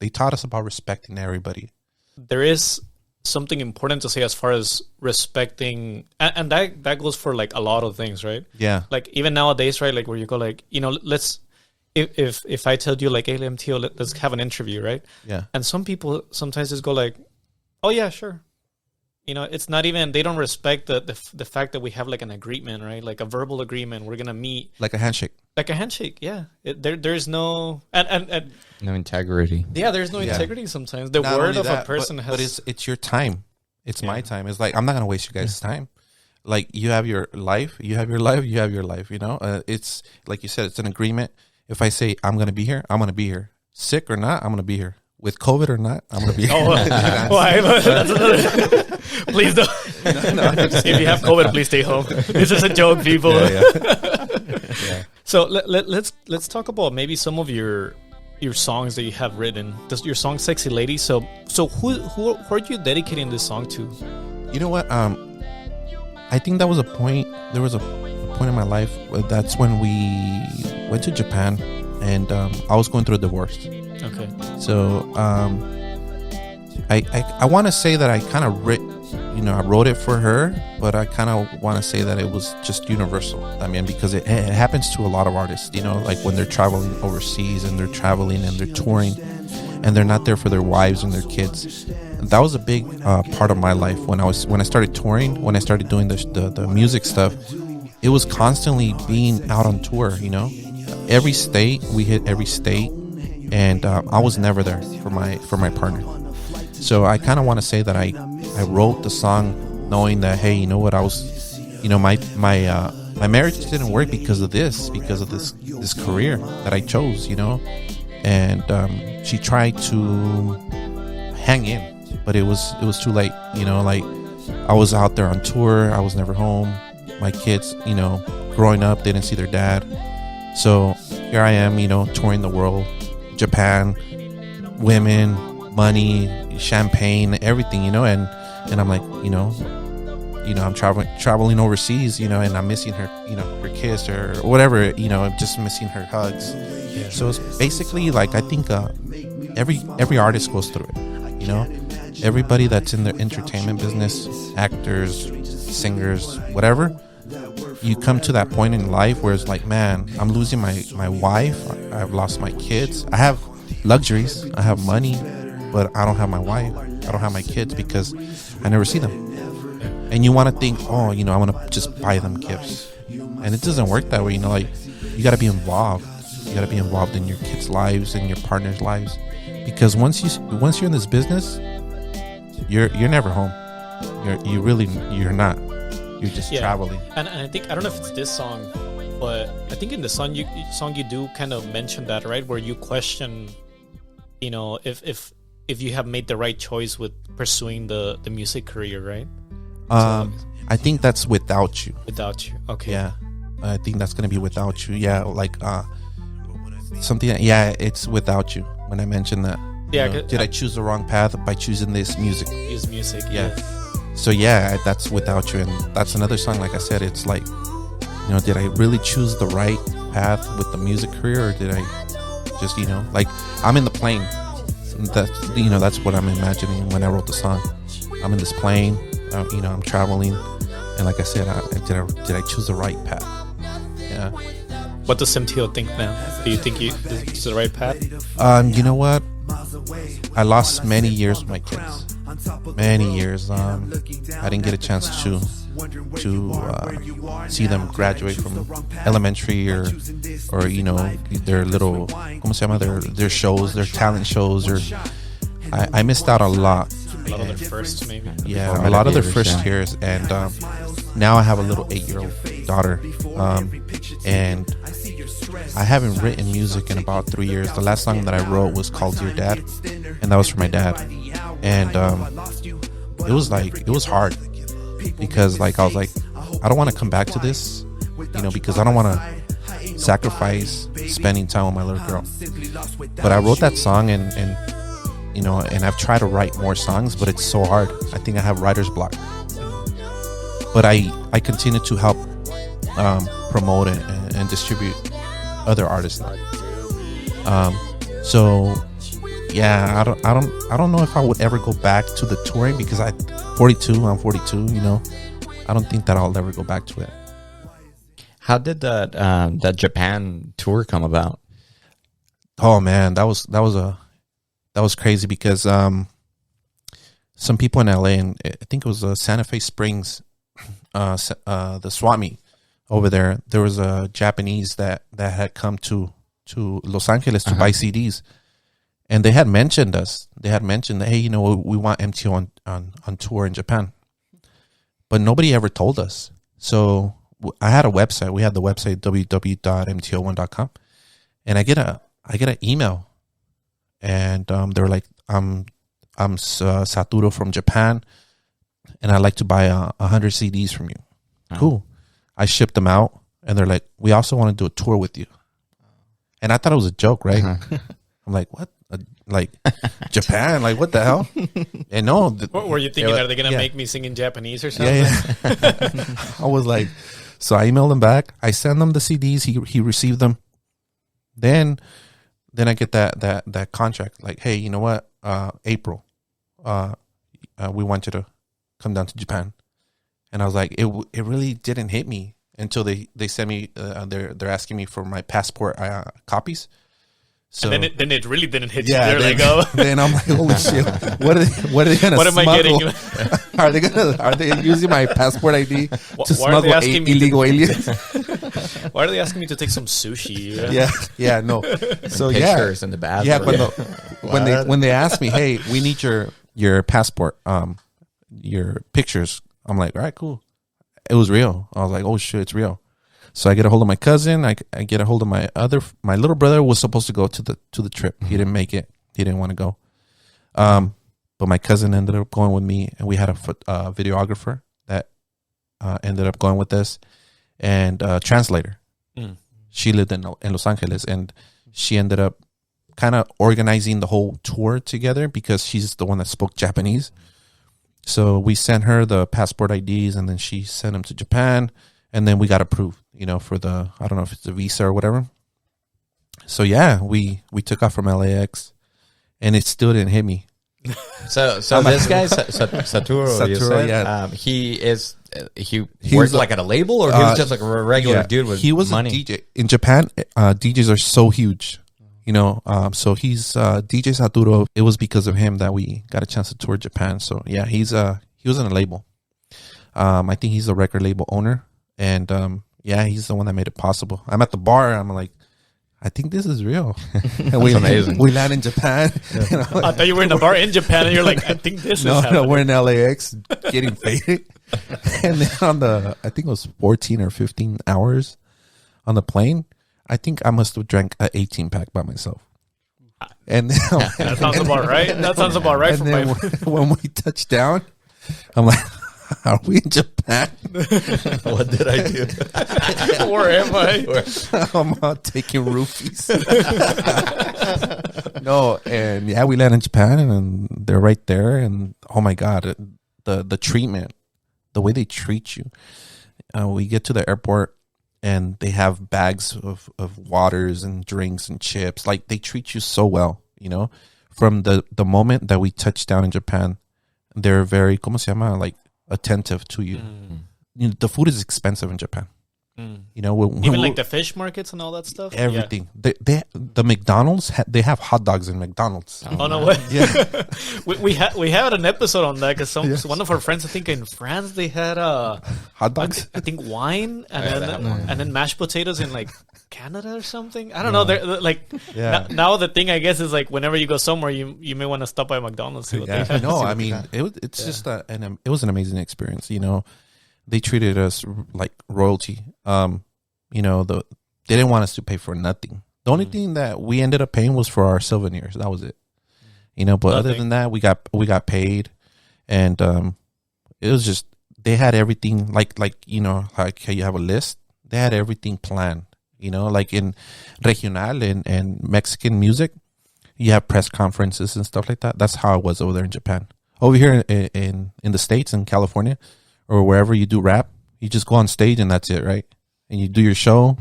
they taught us about respecting everybody. There is something important to say as far as respecting, and that goes for like a lot of things, right? Yeah. Like even nowadays, right? Like where you go, like, let's, if I told you like, hey, MTO, let's have an interview, right? Yeah. And some people sometimes just go like, oh yeah, sure. It's not even, they don't respect the fact that we have like an agreement, right? Like a verbal agreement. We're gonna meet Like a handshake. Yeah. There's no and No integrity. yeah, there's no Yeah. integrity sometimes. The Not word only of that, a person but, has. but it's your time. It's my time. It's like, I'm not gonna waste you guys' time. Like, you have your life, you have your life, you have your life. It's like you said, it's an agreement. If I say I'm gonna be here, I'm gonna be here. Sick or not, I'm gonna be here. With COVID or not, I'm gonna be here. Why? That's another. Please don't. If you have COVID, please stay home. This is a joke, people. Yeah. So let's talk about maybe some of your songs that you have written. Your song "Sexy Lady." So who are you dedicating this song to? You know what? I think that was a point. There was a point in my life. That's when we went to Japan, and I was going through a divorce. Okay. So I want to say that I kind of I wrote it for her, but I kind of want to say that it was just universal. I mean, because it happens to a lot of artists, like when they're traveling overseas and they're traveling and they're touring and they're not there for their wives and their kids. That was a big part of my life when I started touring, when I started doing the music stuff. It was constantly being out on tour, every state, we hit every state, and I was never there for my partner. So I kind of want to say that I wrote the song knowing that, hey, you know what, I was, my marriage didn't work because of this career that I chose, and she tried to hang in, but it was too late, like I was out there on tour, I was never home, my kids, growing up, they didn't see their dad, so here I am, touring the world, Japan, women, money, champagne, everything, and I'm like, I'm traveling overseas, and I'm missing her, her kiss or whatever, I'm just missing her hugs. Yeah. So it's basically like, I think every artist goes through it, everybody that's in the entertainment business, actors, singers, whatever, you come to that point in life where it's like, man, I'm losing my wife, I've lost my kids, I have luxuries, I have money, but I don't have my wife, I don't have my kids because I never see them. And you want to think, oh, I want to just buy them gifts, and it doesn't work that way. Like, you got to be involved. You got to be involved in your kids' lives and your partner's lives, because once you're in this business, you're never home. You're not. You're just traveling. And I think, I don't know if it's this song, but I think in the song you do kind of mention that, right, where you question, if you have made the right choice with pursuing the music career, right? I think that's Without You. Without You, okay. Yeah, I think that's gonna be Without You. Yeah, like something. It's Without You. When I mentioned that, yeah, did I choose the wrong path by choosing this music? Use music, yeah. So yeah, that's Without You, and that's another song. Like I said, it's like, did I really choose the right path with the music career, or did I just, like, I'm in the plane. That's what I'm imagining when I wrote the song. I'm in this plane, I'm traveling, and like I said, did I choose the right path? Yeah. What does MTO think now? Do you think this is the right path? You know what? I lost many years with my kids. Many years. I didn't get a chance to see them graduate from elementary or their little, ¿cómo se llama? Their shows, their talent shows, or I missed out a lot. A lot of their first, maybe. Yeah, a lot of their first years, and now I have a little 8-year-old daughter, and I haven't written music in about 3 years. The last song that I wrote was called Dear Dad, and that was for my dad, and it was hard, because like I was like, I don't want to come back to this, because I don't want to sacrifice spending time with my little girl. But I wrote that song, and I've tried to write more songs, but it's so hard. I think I have writer's block. But I continue to help promote and distribute other artists now. So yeah, I don't know if I would ever go back to the touring, because I'm 42, you know. I don't think that I'll ever go back to it. How did that Japan tour come about? Oh man, that was crazy, because some people in LA, and I think it was Santa Fe Springs, the swap meet over there. There was a Japanese that had come to Los Angeles to buy CDs, and they had mentioned us. They had mentioned that, hey, you know, we want MTO on tour in Japan, but nobody ever told us. So I had a website. We had the website www.mto1.com, and I get an email, and they were like, I'm Saturo from Japan, and I'd like to buy 100 CDs from you. Oh. Cool. I shipped them out, and they're like, we also want to do a tour with you. And I thought it was a joke, right? I'm like, what? Like Japan? Like, what the hell? And no. What were you thinking? Are they going to make me sing in Japanese or something? Yeah. I was like, so I emailed him back. I sent him the CDs. He received them. Then I get that contract. Like, hey, you know what? April, we want you to come down to Japan. And I was like, it really didn't hit me until they sent me. They're asking me for my passport copies. So and then it really didn't hit you. They're like, oh. Then I'm like, holy shit! What are they gonna? What am I getting? Are they using my passport ID to smuggle illegal aliens? Why are they asking me to take some sushi? Yeah, no. So pictures in the bathroom. Yeah, but when they asked me, hey, we need your passport, your pictures. I'm like, all right, cool. It was real. I was like, oh shit, it's real. So I get a hold of my cousin. I get a hold of my little brother was supposed to go to the trip. Mm-hmm. He didn't make it. He didn't want to go. But my cousin ended up going with me, and we had a videographer that ended up going with us, and a translator. Mm. She lived in Los Angeles, and she ended up kind of organizing the whole tour together, because she's the one that spoke Japanese. So we sent her the passport IDs, and then she sent them to Japan, and then we got approved, you know, for I don't know if it's a visa or whatever. So yeah, we took off from LAX, and it still didn't hit me. So this guy Saturo, you said, yeah. He worked like at a label, or he was just like a regular dude with money? He was a DJ in Japan. DJs are so huge, you know. So he's DJ Saturo. It was because of him that we got a chance to tour Japan. So yeah, he was in a label. I think he's a record label owner, and yeah, he's the one that made it possible. I'm at the bar. I'm like, I think this is real. And we amazing. We land in Japan. Yeah. You know, I thought you were in a bar in Japan, and you're like, I think this is happening. No, we're in LAX getting faded. And then I think it was 14 or 15 hours on the plane, I think I must have drank an 18-pack by myself. And then, that sounds about right. That sounds about right. And then when we touched down, I'm like, are we in Japan? What did I do? Where am I? I'm out taking roofies. No, and yeah, we land in Japan, and they're right there. And oh my god, the treatment, the way they treat you. We get to the airport, and they have bags of waters and drinks and chips. Like, they treat you so well, you know. From the moment that we touch down in Japan, they're very, ¿cómo se llama? Like, attentive to you. You know, the food is expensive in Japan. You know, even like the fish markets and all that stuff. Everything. Yeah. The McDonald's they have hot dogs in McDonald's. Oh no way! Yeah, we had an episode on that because one of our friends, I think in France, they had hot dogs. I think wine and then mashed potatoes in like Canada or something. I don't know. They're like now the thing, I guess, is like whenever you go somewhere, you may want to stop by McDonald's. See what they have. No, I mean it's just it was an amazing experience. You know. They treated us like royalty. You know, they didn't want us to pay for nothing. The only thing that we ended up paying was for our souvenirs. That was it. You know, but other than that, we got paid, and it was just, they had everything like you know, like how you have a list. They had everything planned. You know, like in regional and Mexican music, you have press conferences and stuff like that. That's how it was over there in Japan. Over here in the States, in California, or wherever you do rap, you just go on stage and that's it, right? and you do your show,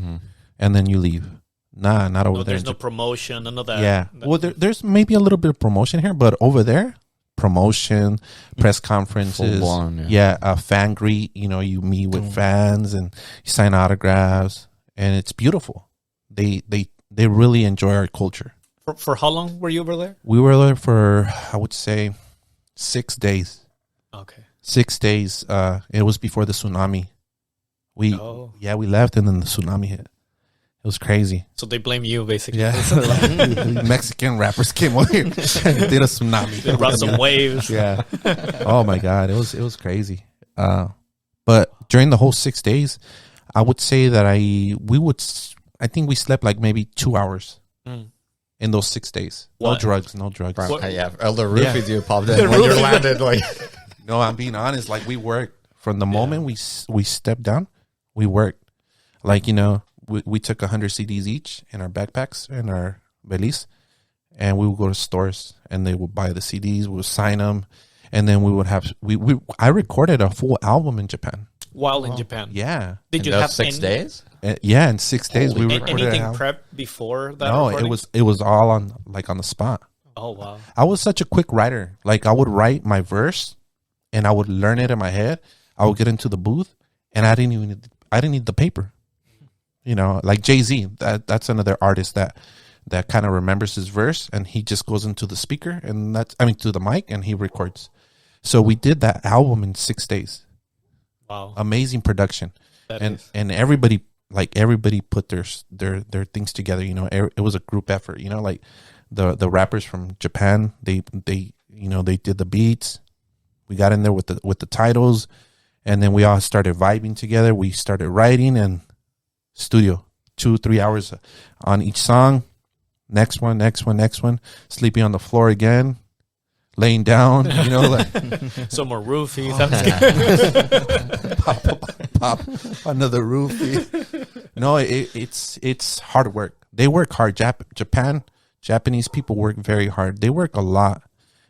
and then you leave. Nah, not over there. There's no promotion, none of that. Yeah. Well, there's maybe a little bit of promotion here, but over there, promotion, press conferences, Full on, a fan greet. You know, you meet with fans and you sign autographs, and it's beautiful. They really enjoy our culture. For how long were you over there? We were there for, I would say, 6 days. Okay. 6 days. It was before the tsunami. We left, and then the tsunami hit. It was crazy. So they blame you, basically. Yeah. Mexican rappers came over here and did a tsunami. They brought some waves. Yeah. Oh my God. It was crazy. But during the whole 6 days, I would say that I think we slept like maybe 2 hours in those 6 days. No drugs. Yeah, the roofies you popped in when you landed. Like, no, I'm being honest. Like, we worked from the moment we stepped down. We worked. Like, you know, we took 100 CDs each in our backpacks and our valise, and we would go to stores, and they would buy the CDs. We would sign them, and then we would have I recorded a full album in Japan. While in Japan. Yeah. Did you have 6 days? Yeah, in 6 days we recorded anything prepped before that? No, recording? it was all on the spot. Oh wow. I was such a quick writer. Like, I would write my verse, and I would learn it in my head. I would get into the booth, and I didn't need the paper. You know, like Jay-Z, that's another artist that kind of remembers his verse, and he just goes into the speaker, and to the mic, and he records. So we did that album in 6 days. Wow. Amazing production. And everybody put their things together, you know. It was a group effort, you know, like the rappers from Japan, they did the beats. We got in there with the titles, and then we all started vibing together. We started writing, and studio 2-3 hours on each song. Next one, sleeping on the floor again, laying down, you know, like some more roofies. pop another roofie. No, it's hard work. They work hard. Japanese people work very hard. They work a lot.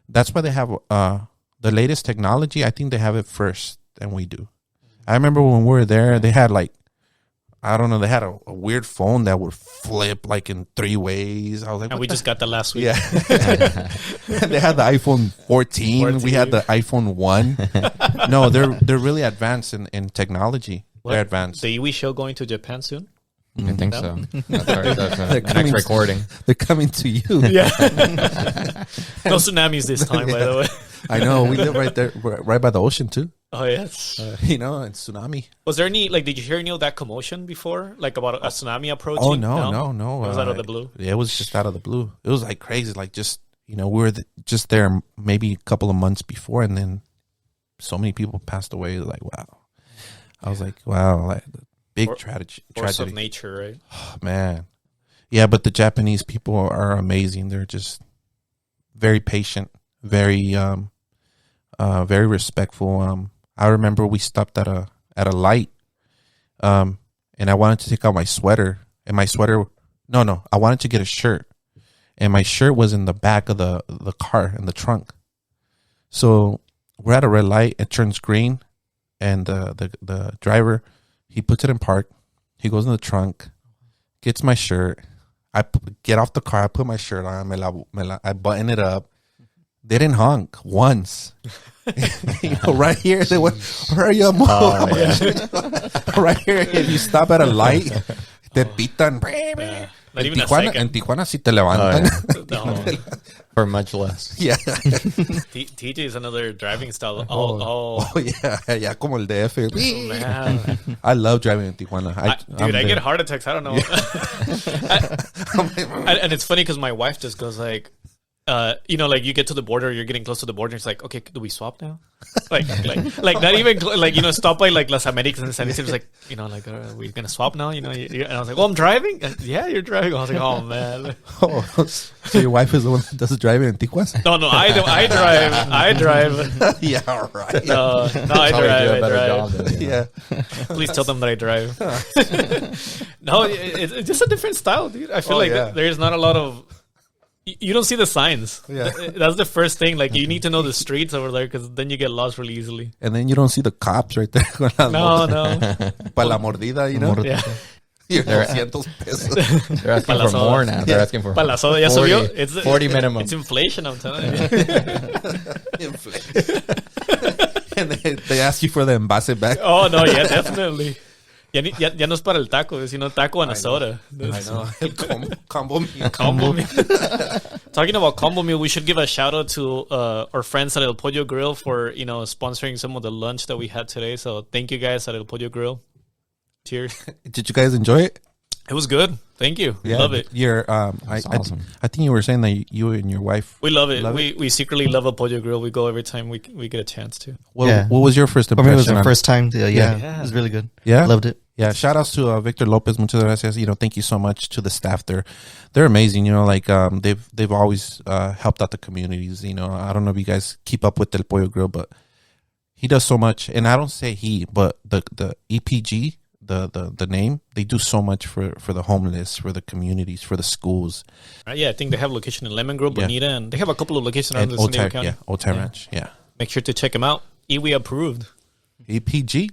That's why they have the latest technology. I think they have it first than we do. I remember when we were there, they had like, I don't know, they had a weird phone that would flip like in 3 ways. I was like, and we just got that last week. Yeah. They had the iPhone 14. We had the iPhone 1. No, they're really advanced in technology. They're advanced. The Iwi show going to Japan soon? I think so. That's our next recording. They're coming to you. Yeah. No tsunamis this time, by the way. I know. We live right there, right by the ocean too. Oh, yes. You know, and tsunami. Was there any, like, did you hear any of that commotion before? Like, about a tsunami approaching? Oh, no. It was out of the blue? Yeah, it was just out of the blue. It was, like, crazy. Like, just, you know, we were just there maybe a couple of months before, and then so many people passed away. Like, wow. I was like, wow, like, big tragedy. Force of nature, right? Oh, man. Yeah, but the Japanese people are amazing. They're just very patient, very respectful. I remember we stopped at a light, and I wanted to take out my sweater, and my sweater, no, I wanted to get a shirt, and my shirt was in the back of the car in the trunk. So we're at a red light. It turns green, and the driver, he puts it in park. He goes in the trunk, gets my shirt. I get off the car. I put my shirt on. I button it up. They didn't honk once. You know, right here they went, hurry up, right here, if you stop at a light, te pitan. Not even a second. En Tijuana sí te levantan. No. For much less. Yeah. TJ is another driving style. Oh, yeah, como el DF. man. I love driving in Tijuana. I get heart attacks. I don't know. And it's funny because my wife just goes like, you know, like you get to the border, you're getting close to the border. It's like, okay, do we swap now? like not even like, you know, stop by like Las Americas and San Isidro. Like, you know, like, are we gonna swap now? You know, and I was like, well, I'm driving. Yeah, you're driving. I was like, oh man. Oh, so your wife is the one that does driving in Tijuana? No, I don't. I drive. Yeah, right. No, I drive. Yeah. Please tell them that I drive. No, it's just a different style, dude. I feel like there's not a lot of. You don't see the signs. Yeah. That's the first thing. Like, you need to know the streets over there because then you get lost really easily. And then you don't see the cops right there. Con las No, motos. no. Pa' la mordida, you know? Yeah. You're 200 pesos. They're asking for more now. They're asking for Para la soda ya 40, subió. It's 40 minimum. It's inflation, I'm telling you. And they ask you for the envase back. Oh, no, yeah, definitely. Ya no es para el taco, sino taco and a soda. I know. El combo meal. Combo meal. Talking about combo meal, we should give a shout out to our friends at El Pollo Grill for sponsoring some of the lunch that we had today. So thank you guys at El Pollo Grill. Cheers. Did you guys enjoy it? It was good. Thank you. Love it. Awesome. I think you were saying that you and your wife. We love it. We secretly love El Pollo Grill. We go every time we get a chance to. What was your first For impression? me, it was the on- first time. It was really good. Yeah? Loved it. Yeah, shout outs to Victor Lopez. Muchas gracias. Thank you so much to the staff there. They're amazing. They've always helped out the communities. I don't know if you guys keep up with El Pollo Grill, but he does so much. And I don't say he, but the EPG, the name, they do so much for the homeless, for the communities, for the schools. I think they have a location in Lemon Grove, Bonita, and they have a couple of locations around And the San Diego County. Old Town Ranch. Yeah. Make sure to check them out. Iwi approved. EPG.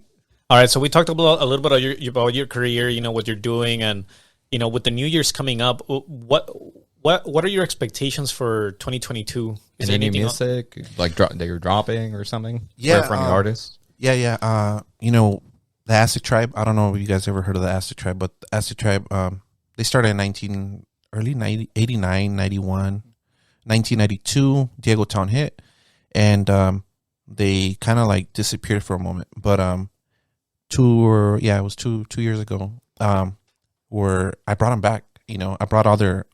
All right, so we talked about a little bit about your career, what you're doing, and with the New Year's coming up, what are your expectations for 2022? Is Any new anything music like that you're dropping or something? Yeah, from your artists. Yeah. The Acid Tribe. I don't know if you guys ever heard of the Acid Tribe, but the Acid Tribe, they started in 89, 91, 1992. Diego Town hit, and they kind of like disappeared for a moment. But it was two years ago. Where I brought them back. I brought all their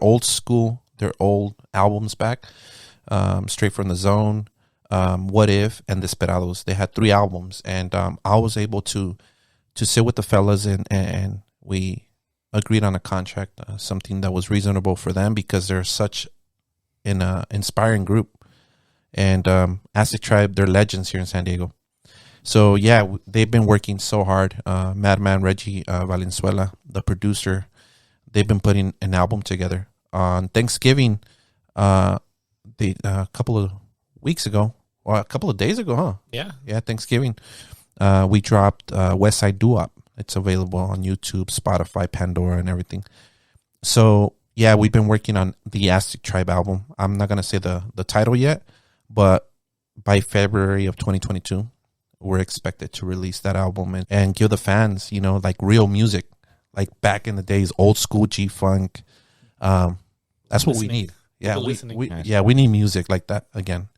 old school, their old albums back, straight from the Zone. What If and Desperados. They had 3 albums, and I was able to sit with the fellas and we agreed on a contract, something that was reasonable for them because they're such an inspiring group. And Acid Tribe, they're legends here in San Diego. So yeah, they've been working so hard. Madman Reggie Valenzuela, the producer, they've been putting an album together. On Thanksgiving, a couple of weeks ago, or a couple of days ago, huh? Yeah, Thanksgiving. We dropped West Side Doo-Wop. It's available on YouTube, Spotify, Pandora, and everything. So yeah, we've been working on the Acid Tribe album. I'm not gonna say the title yet, but by February of 2022, we're expected to release that album and give the fans, like real music, like back in the days, old school G-Funk. That's what we need. Yeah, we need music like that again.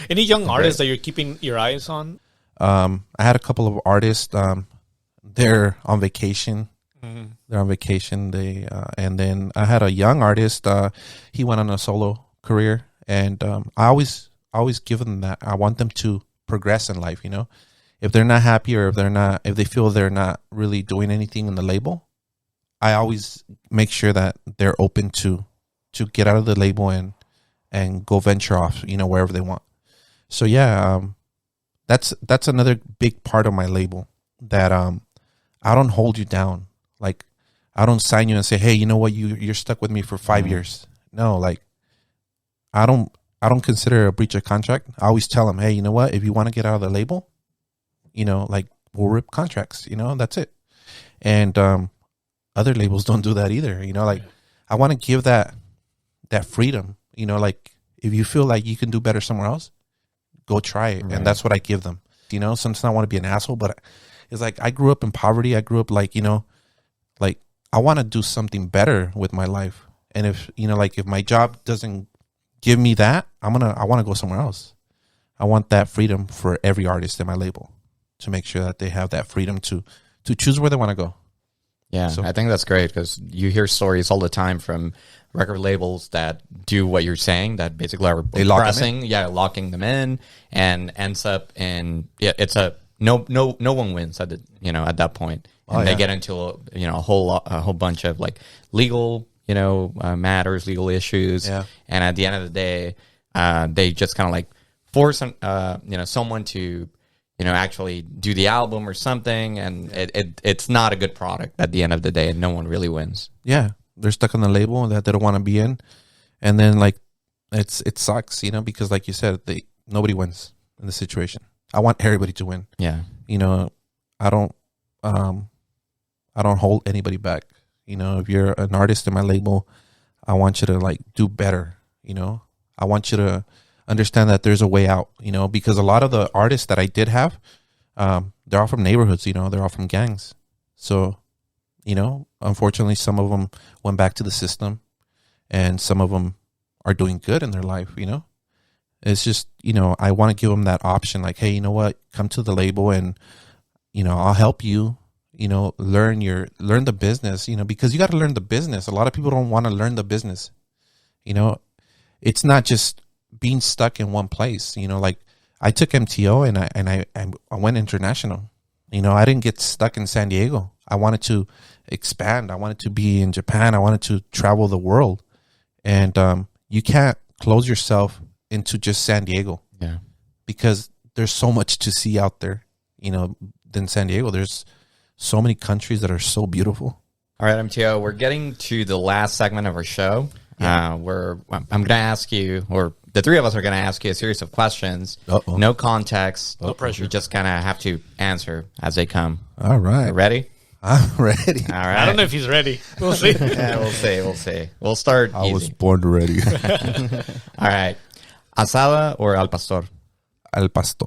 Any young artists that you're keeping your eyes on? I had a couple of artists. They're on vacation. Mm-hmm. They're on vacation. And then I had a young artist. He went on a solo career, and I always give them that. I want them to progress in life. If they're not happy or if they feel they're not really doing anything in the label, I always make sure that they're open to get out of the label and go venture off, wherever they want. So yeah, that's another big part of my label, that I don't hold you down. Like, I don't sign you and say, hey, you know what, you're stuck with me for 5 years. No, like, I don't consider it a breach of contract. I always tell them, hey, you know what, if you want to get out of the label, we'll rip contracts, that's it. And other labels don't do that either. Like, I want to give that freedom, like, if you feel like you can do better somewhere else, go try it. Right. And that's what I give them. Sometimes I want to be an asshole, but it's like, I grew up in poverty. I grew up like, like, I want to do something better with my life. And if, if my job doesn't give me that, I want to go somewhere else. I want that freedom for every artist in my label, to make sure that they have that freedom to choose where they want to go. Yeah, so I think that's great, because you hear stories all the time from record labels that do what you're saying, that basically are pressing, locking them in, and ends up in it's a no one wins at at that point, and they get into a whole bunch of like legal matters, legal issues, and at the end of the day, they just kind of like force someone to actually do the album or something, and it's not a good product at the end of the day, and no one really wins. Yeah, they're stuck on the label that they don't want to be in, And then like it sucks, you know, because like you said, nobody wins in the situation. I want everybody to win. Yeah. You know, I don't hold anybody back. You know, if you're an artist in my label, I want you to like do better. You know, I want you to understand that there's a way out, you know, because a lot of the artists that I did have, they're all from neighborhoods, you know, they're all from gangs. So, you know, unfortunately, some of them went back to the system and some of them are doing good in their life, you know. It's just, you know, I want to give them that option. Like, hey, you know what? Come to the label and, you know, I'll help you, you know, learn the business, you know, because you got to learn the business. A lot of people don't want to learn the business. You know, it's not just being stuck in one place, you know, like I took MTO and I went international. You know, I didn't get stuck in San Diego. I wanted to expand. I wanted to be in Japan. I wanted to travel the world. And you can't close yourself into just San Diego. Yeah. Because there's so much to see out there, you know, than San Diego. There's so many countries that are so beautiful. All right, MTO, we're getting to the last segment of our show. Yeah. I'm going to ask you, or the three of us are going to ask you a series of questions. Uh-oh. No context. No pressure. You just kind of have to answer as they come. All right. You ready? I'm ready. All right. I don't know if he's ready. We'll see. Yeah, we'll see. We'll see. We'll start I easy. was born ready. All right. Asada or al pastor? Al pastor.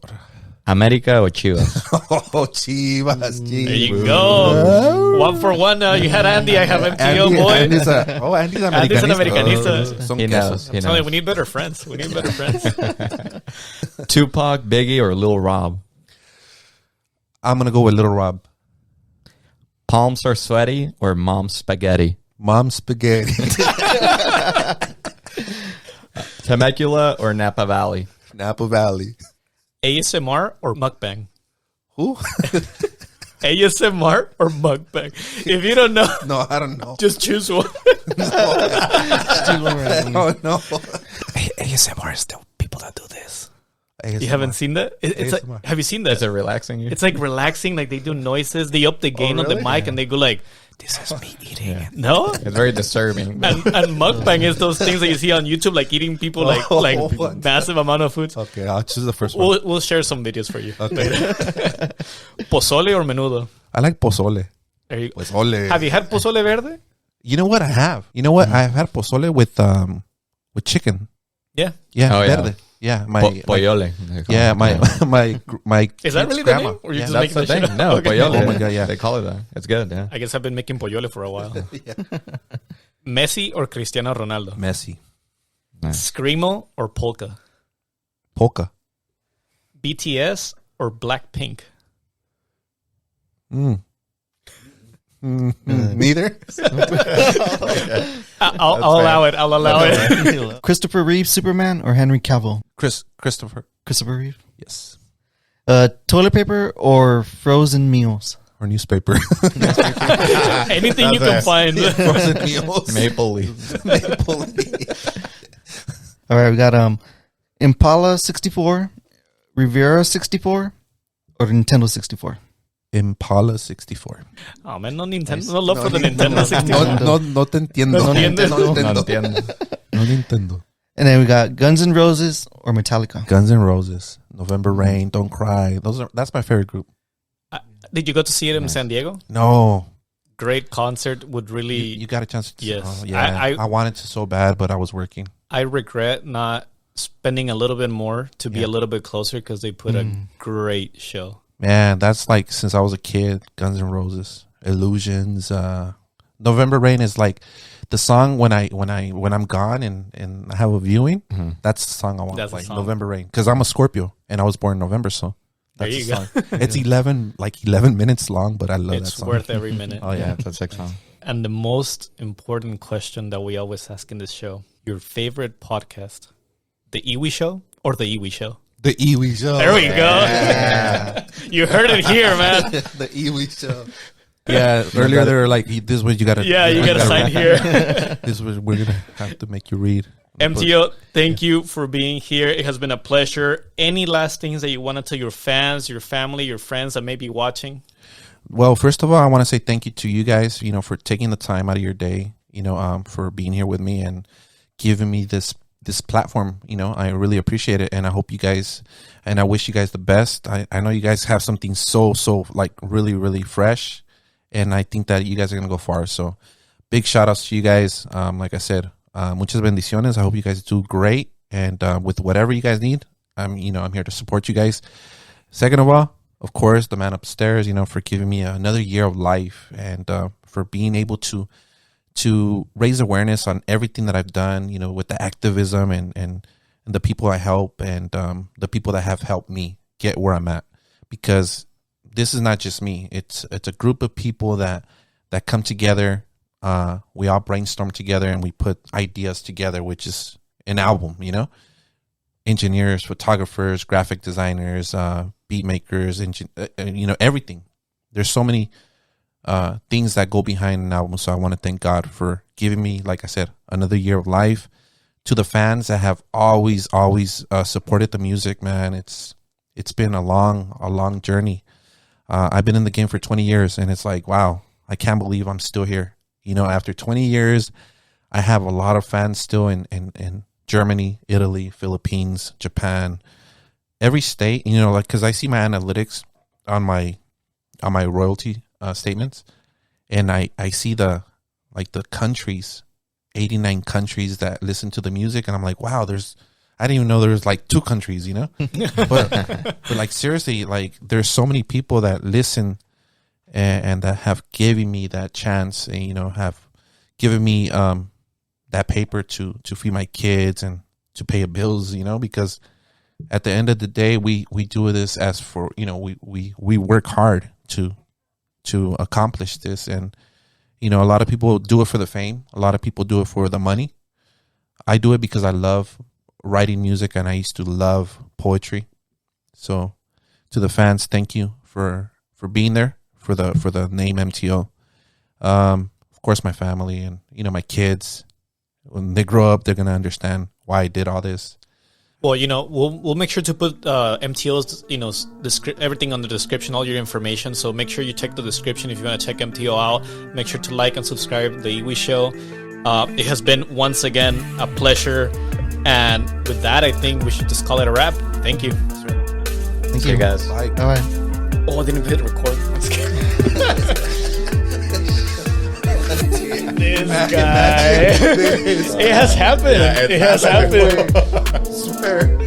America or Chivas? Oh, Chivas. There you go. 1 for 1. You had Andy. I have MTO, boy. Andy's Americanista. Andy's an Americanista. Some He knows. quesos. He I'm telling you, knows. we need better friends. We need better friends. Tupac, Biggie, or Lil Rob? I'm going to go with Little Rob. Palms are sweaty or mom's spaghetti? Mom spaghetti. Temecula or Napa Valley? Napa Valley. ASMR or mukbang? Who? ASMR or mukbang? If you don't know, No, I don't know. just choose one. Oh, no. ASMR is the people that do this. ASMR. You haven't seen that? It's ASMR. like, have you seen that? Is it relaxing you? It's like relaxing. Like they do noises. They up the gain on the really? mic and they go like, "This is me eating." No. It's very disturbing. And mukbang is those things that you see on YouTube, like eating people like what? massive amount of food. Okay, I'll choose the first one. We'll share some videos for you. Okay. Pozole or menudo? I like pozole. There you go. Pozole. Have you had pozole verde? You know what I have? You know what? I've had pozole with chicken. Yeah. Yeah, Oh, yeah. verde. Yeah, Pollole. yeah, my Is that kid's really grandma. the name? Or you Yeah. just That's making the that shit thing. up? No, Okay. pollole. Oh my God, yeah. They call it that. It's good, yeah. I guess I've been making pollole for a while. Messi or Cristiano Ronaldo? Messi. Screamo or polka? Polka. BTS or Blackpink? Neither. I'll allow it. I'll allow it. Christopher Reeve, Superman, or Henry Cavill? Christopher. Christopher Reeve. Yes. Toilet paper or frozen meals? Or newspaper. Anything you can find. Frozen meals. Maple Leaf. Maple leaf. All right, we got Impala 64, Rivera 64, or Nintendo 64. Impala 64. Oh man, no Nintendo. No love for the Nintendo 64. No te entiendo. No entiendes. No No entiendo. entiendo. No Nintendo. And then we got Guns N' Roses or Metallica. Guns N' Roses. November Rain. Don't Cry. That's my favorite group. Did you go to see it in San Diego? No. Great concert. Would really. You got a chance to Yes. Oh, yeah. I wanted to so bad, but I was working. I regret not spending a little bit more to be a little bit closer because they put a great show. Man, that's like since I was a kid, Guns N' Roses, Illusions, November Rain is like the song when I'm gone and I have a viewing, that's the song I want. That's the like song. November Rain. Because I'm a Scorpio and I was born in November, so that's There you the go. song. It's 11 minutes long, but I love that It's song. worth every minute. Oh Yeah, yeah. it's a sick song. And the most important question that we always ask in this show: your favorite podcast, the Iwi Show or the Iwi Show? The Iwi Show. There we go. You heard it here, man. The Iwi Show. Yeah, earlier they were like, "This is what you gotta." Yeah, you gotta sign here. This is what we're gonna have to make you read. MTO, thank you for being here. It has been a pleasure. Any last things that you want to tell your fans, your family, your friends that may be watching? Well, first of all, I want to say thank you to you guys, for taking the time out of your day, for being here with me and giving me this platform. You know, I really appreciate it, and I hope you guys, and I wish you guys the best. I know you guys have something so like really, really fresh, and I think that you guys are gonna go far. So big shout outs to you guys. Like I said, muchas bendiciones. I hope you guys do great, and with whatever you guys need, I'm here to support you guys. Second of all, of course, the man upstairs, for giving me another year of life, and for being able to raise awareness on everything that I've done, with the activism and the people I help, and the people that have helped me get where I'm at. Because this is not just me. It's a group of people that come together. We all brainstorm together and we put ideas together, which is an album, engineers, photographers, graphic designers, beat makers, everything. There's so many things that go behind an album. So I want to thank God for giving me, like I said, another year of life. To the fans that have always supported the music, man, it's been a long journey. I've been in the game for 20 years, and it's like, wow, I can't believe I'm still here. After 20 years, I have a lot of fans still in Germany, Italy, Philippines, Japan, every state. Because I see my analytics on my royalty statements, and I see the countries, 89 countries that listen to the music, and I'm like, wow, I didn't even know there was 2 countries, but like seriously, there's so many people that listen and that have given me that chance, and have given me that paper to feed my kids and to pay bills, because at the end of the day, we do this as for, we work hard to accomplish this. And, a lot of people do it for the fame. A lot of people do it for the money. I do it because I love writing music, and I used to love poetry. So to the fans, thank you for being there, for the name MTO. Of course, my family and, my kids, when they grow up, they're going to understand why I did all this. Well, we'll make sure to put MTO's, everything on the description, all your information. So make sure you check the description if you want to check MTO out. Make sure to like and subscribe the Iwi Show. It has been, once again, a pleasure. And with that, I think we should just call it a wrap. Thank you. Thank See you guys. Bye. Oh, I didn't hit record. This guy. It has happened. It has happened. I swear.